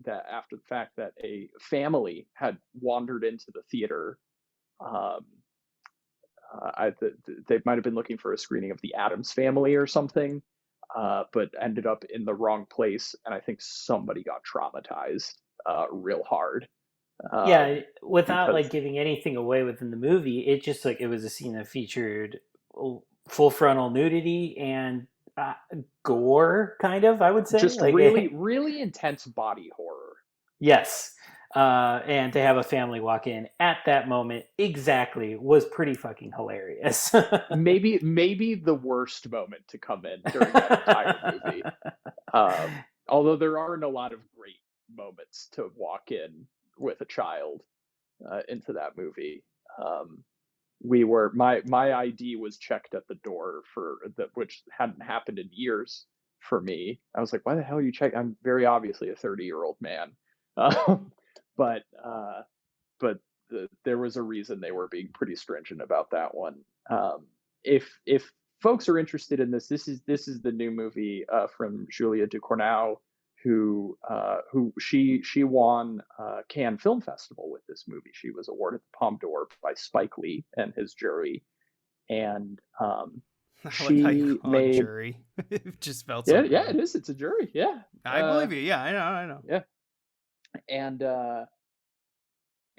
that after the fact that a family had wandered into the theater. They might have been looking for a screening of The Addams Family or something, but ended up in the wrong place, and I think somebody got traumatized real hard. Yeah, without because- like giving anything away within the movie, it just like it was a scene that featured full frontal nudity and gore, kind of, I would say. Just like, really intense body horror. Yes. And to have a family walk in at that moment exactly was pretty fucking hilarious. maybe the worst moment to come in during that entire movie. Although there aren't a lot of great moments to walk in with a child into that movie. My ID was checked at the door which hadn't happened in years for me. I was like, why the hell are you checking? I'm very obviously a 30-year-old man. But there was a reason they were being pretty stringent about that one. If folks are interested in this is the new movie from Julia Ducournau, who she won Cannes Film Festival with this movie. She was awarded the Palme d'Or by Spike Lee and his jury, and she made jury. It just felt so yeah, it is. It's a jury. Yeah, I believe you. Yeah, I know. Yeah. And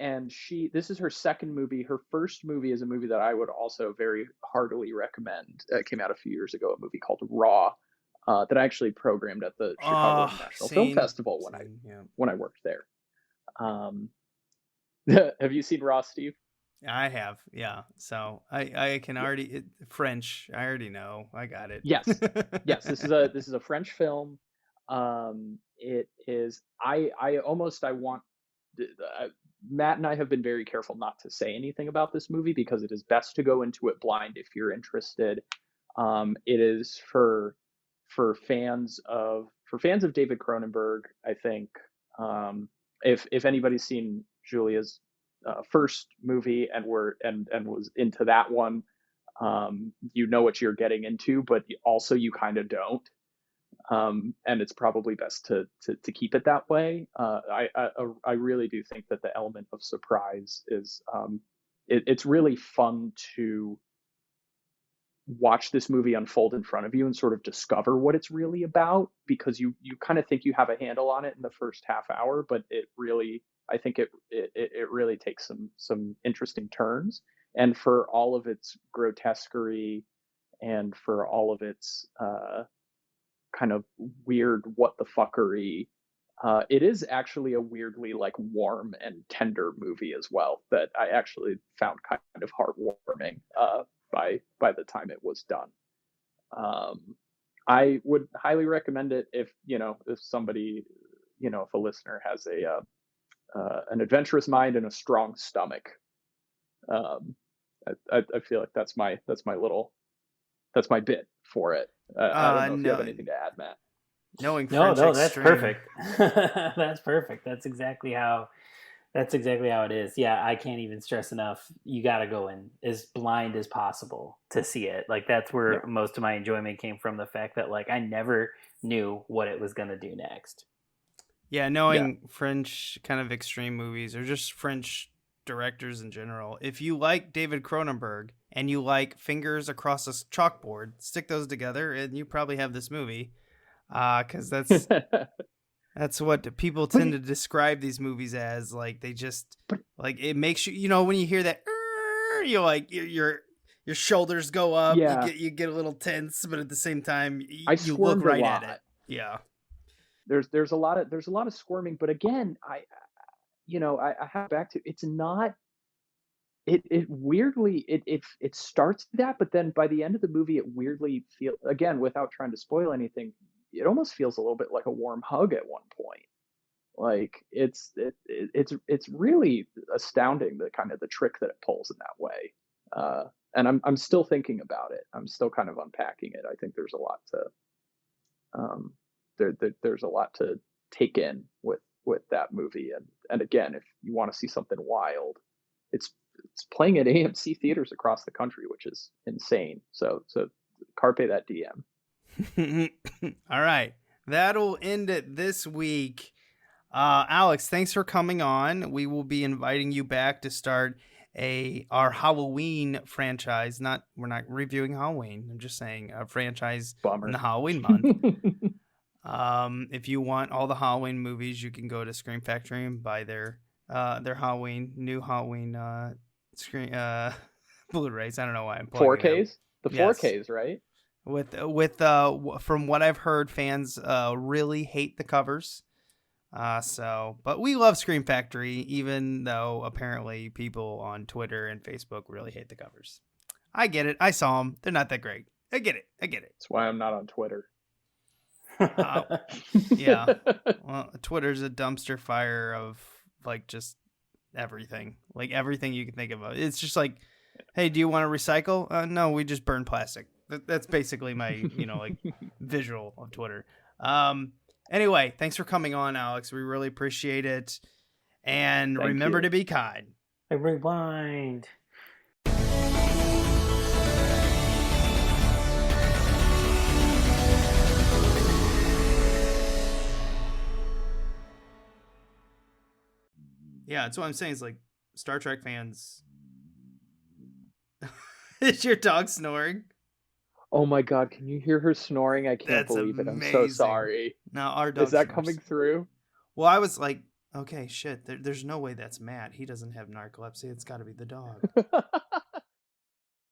and this is her second movie. Her first movie is a movie that I would also very heartily recommend. It came out a few years ago, a movie called Raw, that I actually programmed at the Chicago International Film Festival when I worked there. Have you seen Raw, Steve? I have, yeah. So I can already French. I already know. I got it. Yes. This is a French film. It is. Matt and I have been very careful not to say anything about this movie because it is best to go into it blind if you're interested. It is for fans of David Cronenberg. I think if anybody's seen Julia's first movie and was into that one, you know what you're getting into, but also you kind of don't. And it's probably best to keep it that way. I really do think that the element of surprise is it's really fun to watch this movie unfold in front of you and sort of discover what it's really about, because you kind of think you have a handle on it in the first half hour, but I think it really takes some interesting turns. And for all of its grotesquerie and for all of its kind of weird what the fuckery, it is actually a weirdly like warm and tender movie as well that I actually found kind of heartwarming by the time it was done. I would highly recommend it if somebody, if a listener has an adventurous mind and a strong stomach. I feel like that's my bit for it. I don't know if you have anything to add, Matt. Knowing French that's extreme. perfect. That's perfect. That's exactly how it is. Yeah, I can't even stress enough. You got to go in as blind as possible to see it. Like that's where most of my enjoyment came from, the fact that like I never knew what it was going to do next. Yeah, knowing French kind of extreme movies or just French directors in general. If you like David Cronenberg and you like fingers across a chalkboard, stick those together and you probably have this movie. Because that's what people tend to describe these movies as. Like they just like it makes you, when you hear that, you like your shoulders go up. Yeah. You get a little tense, but at the same time, you look squirmed right a at lot. it. Yeah. There's a lot of squirming, but again, I have back to it's not. It weirdly it starts that, but then by the end of the movie, it weirdly feels, again, without trying to spoil anything, it almost feels a little bit like a warm hug at one point. Like it's really astounding, the kind of the trick that it pulls in that way. And I'm still thinking about it. I'm still kind of unpacking it. I think there's a lot to there's a lot to take in with that movie. And again, if you want to see something wild, it's playing at AMC theaters across the country, which is insane. So carpe that DM. All right. That'll end it this week. Alex, thanks for coming on. We will be inviting you back to start our Halloween franchise. We're not reviewing Halloween. I'm just saying a franchise in the Halloween month. If you want all the Halloween movies, you can go to Scream Factory and buy their new Halloween Blu-rays. I don't know why I'm playing 4Ks. The 4Ks, right? With from what I've heard, fans really hate the covers. But we love Scream Factory, even though apparently people on Twitter and Facebook really hate the covers. I get it. I saw them. They're not that great. I get it. That's why I'm not on Twitter. Yeah. Well, Twitter's a dumpster fire of like just everything. Like everything you can think of. It's just like, hey, do you want to recycle? No, we just burn plastic. That's basically my, like visual of Twitter. Anyway, thanks for coming on, Alex. We really appreciate it. And remember to be kind. Rewind. Yeah, that's what I'm saying. It's like Star Trek fans. Is your dog snoring? Oh my God, can you hear her snoring? I can't believe it. I'm so sorry. No, our dog Is that snores. coming through? Well, I was like, Okay, shit. There's no way that's Matt. He doesn't have narcolepsy. It's got to be the dog.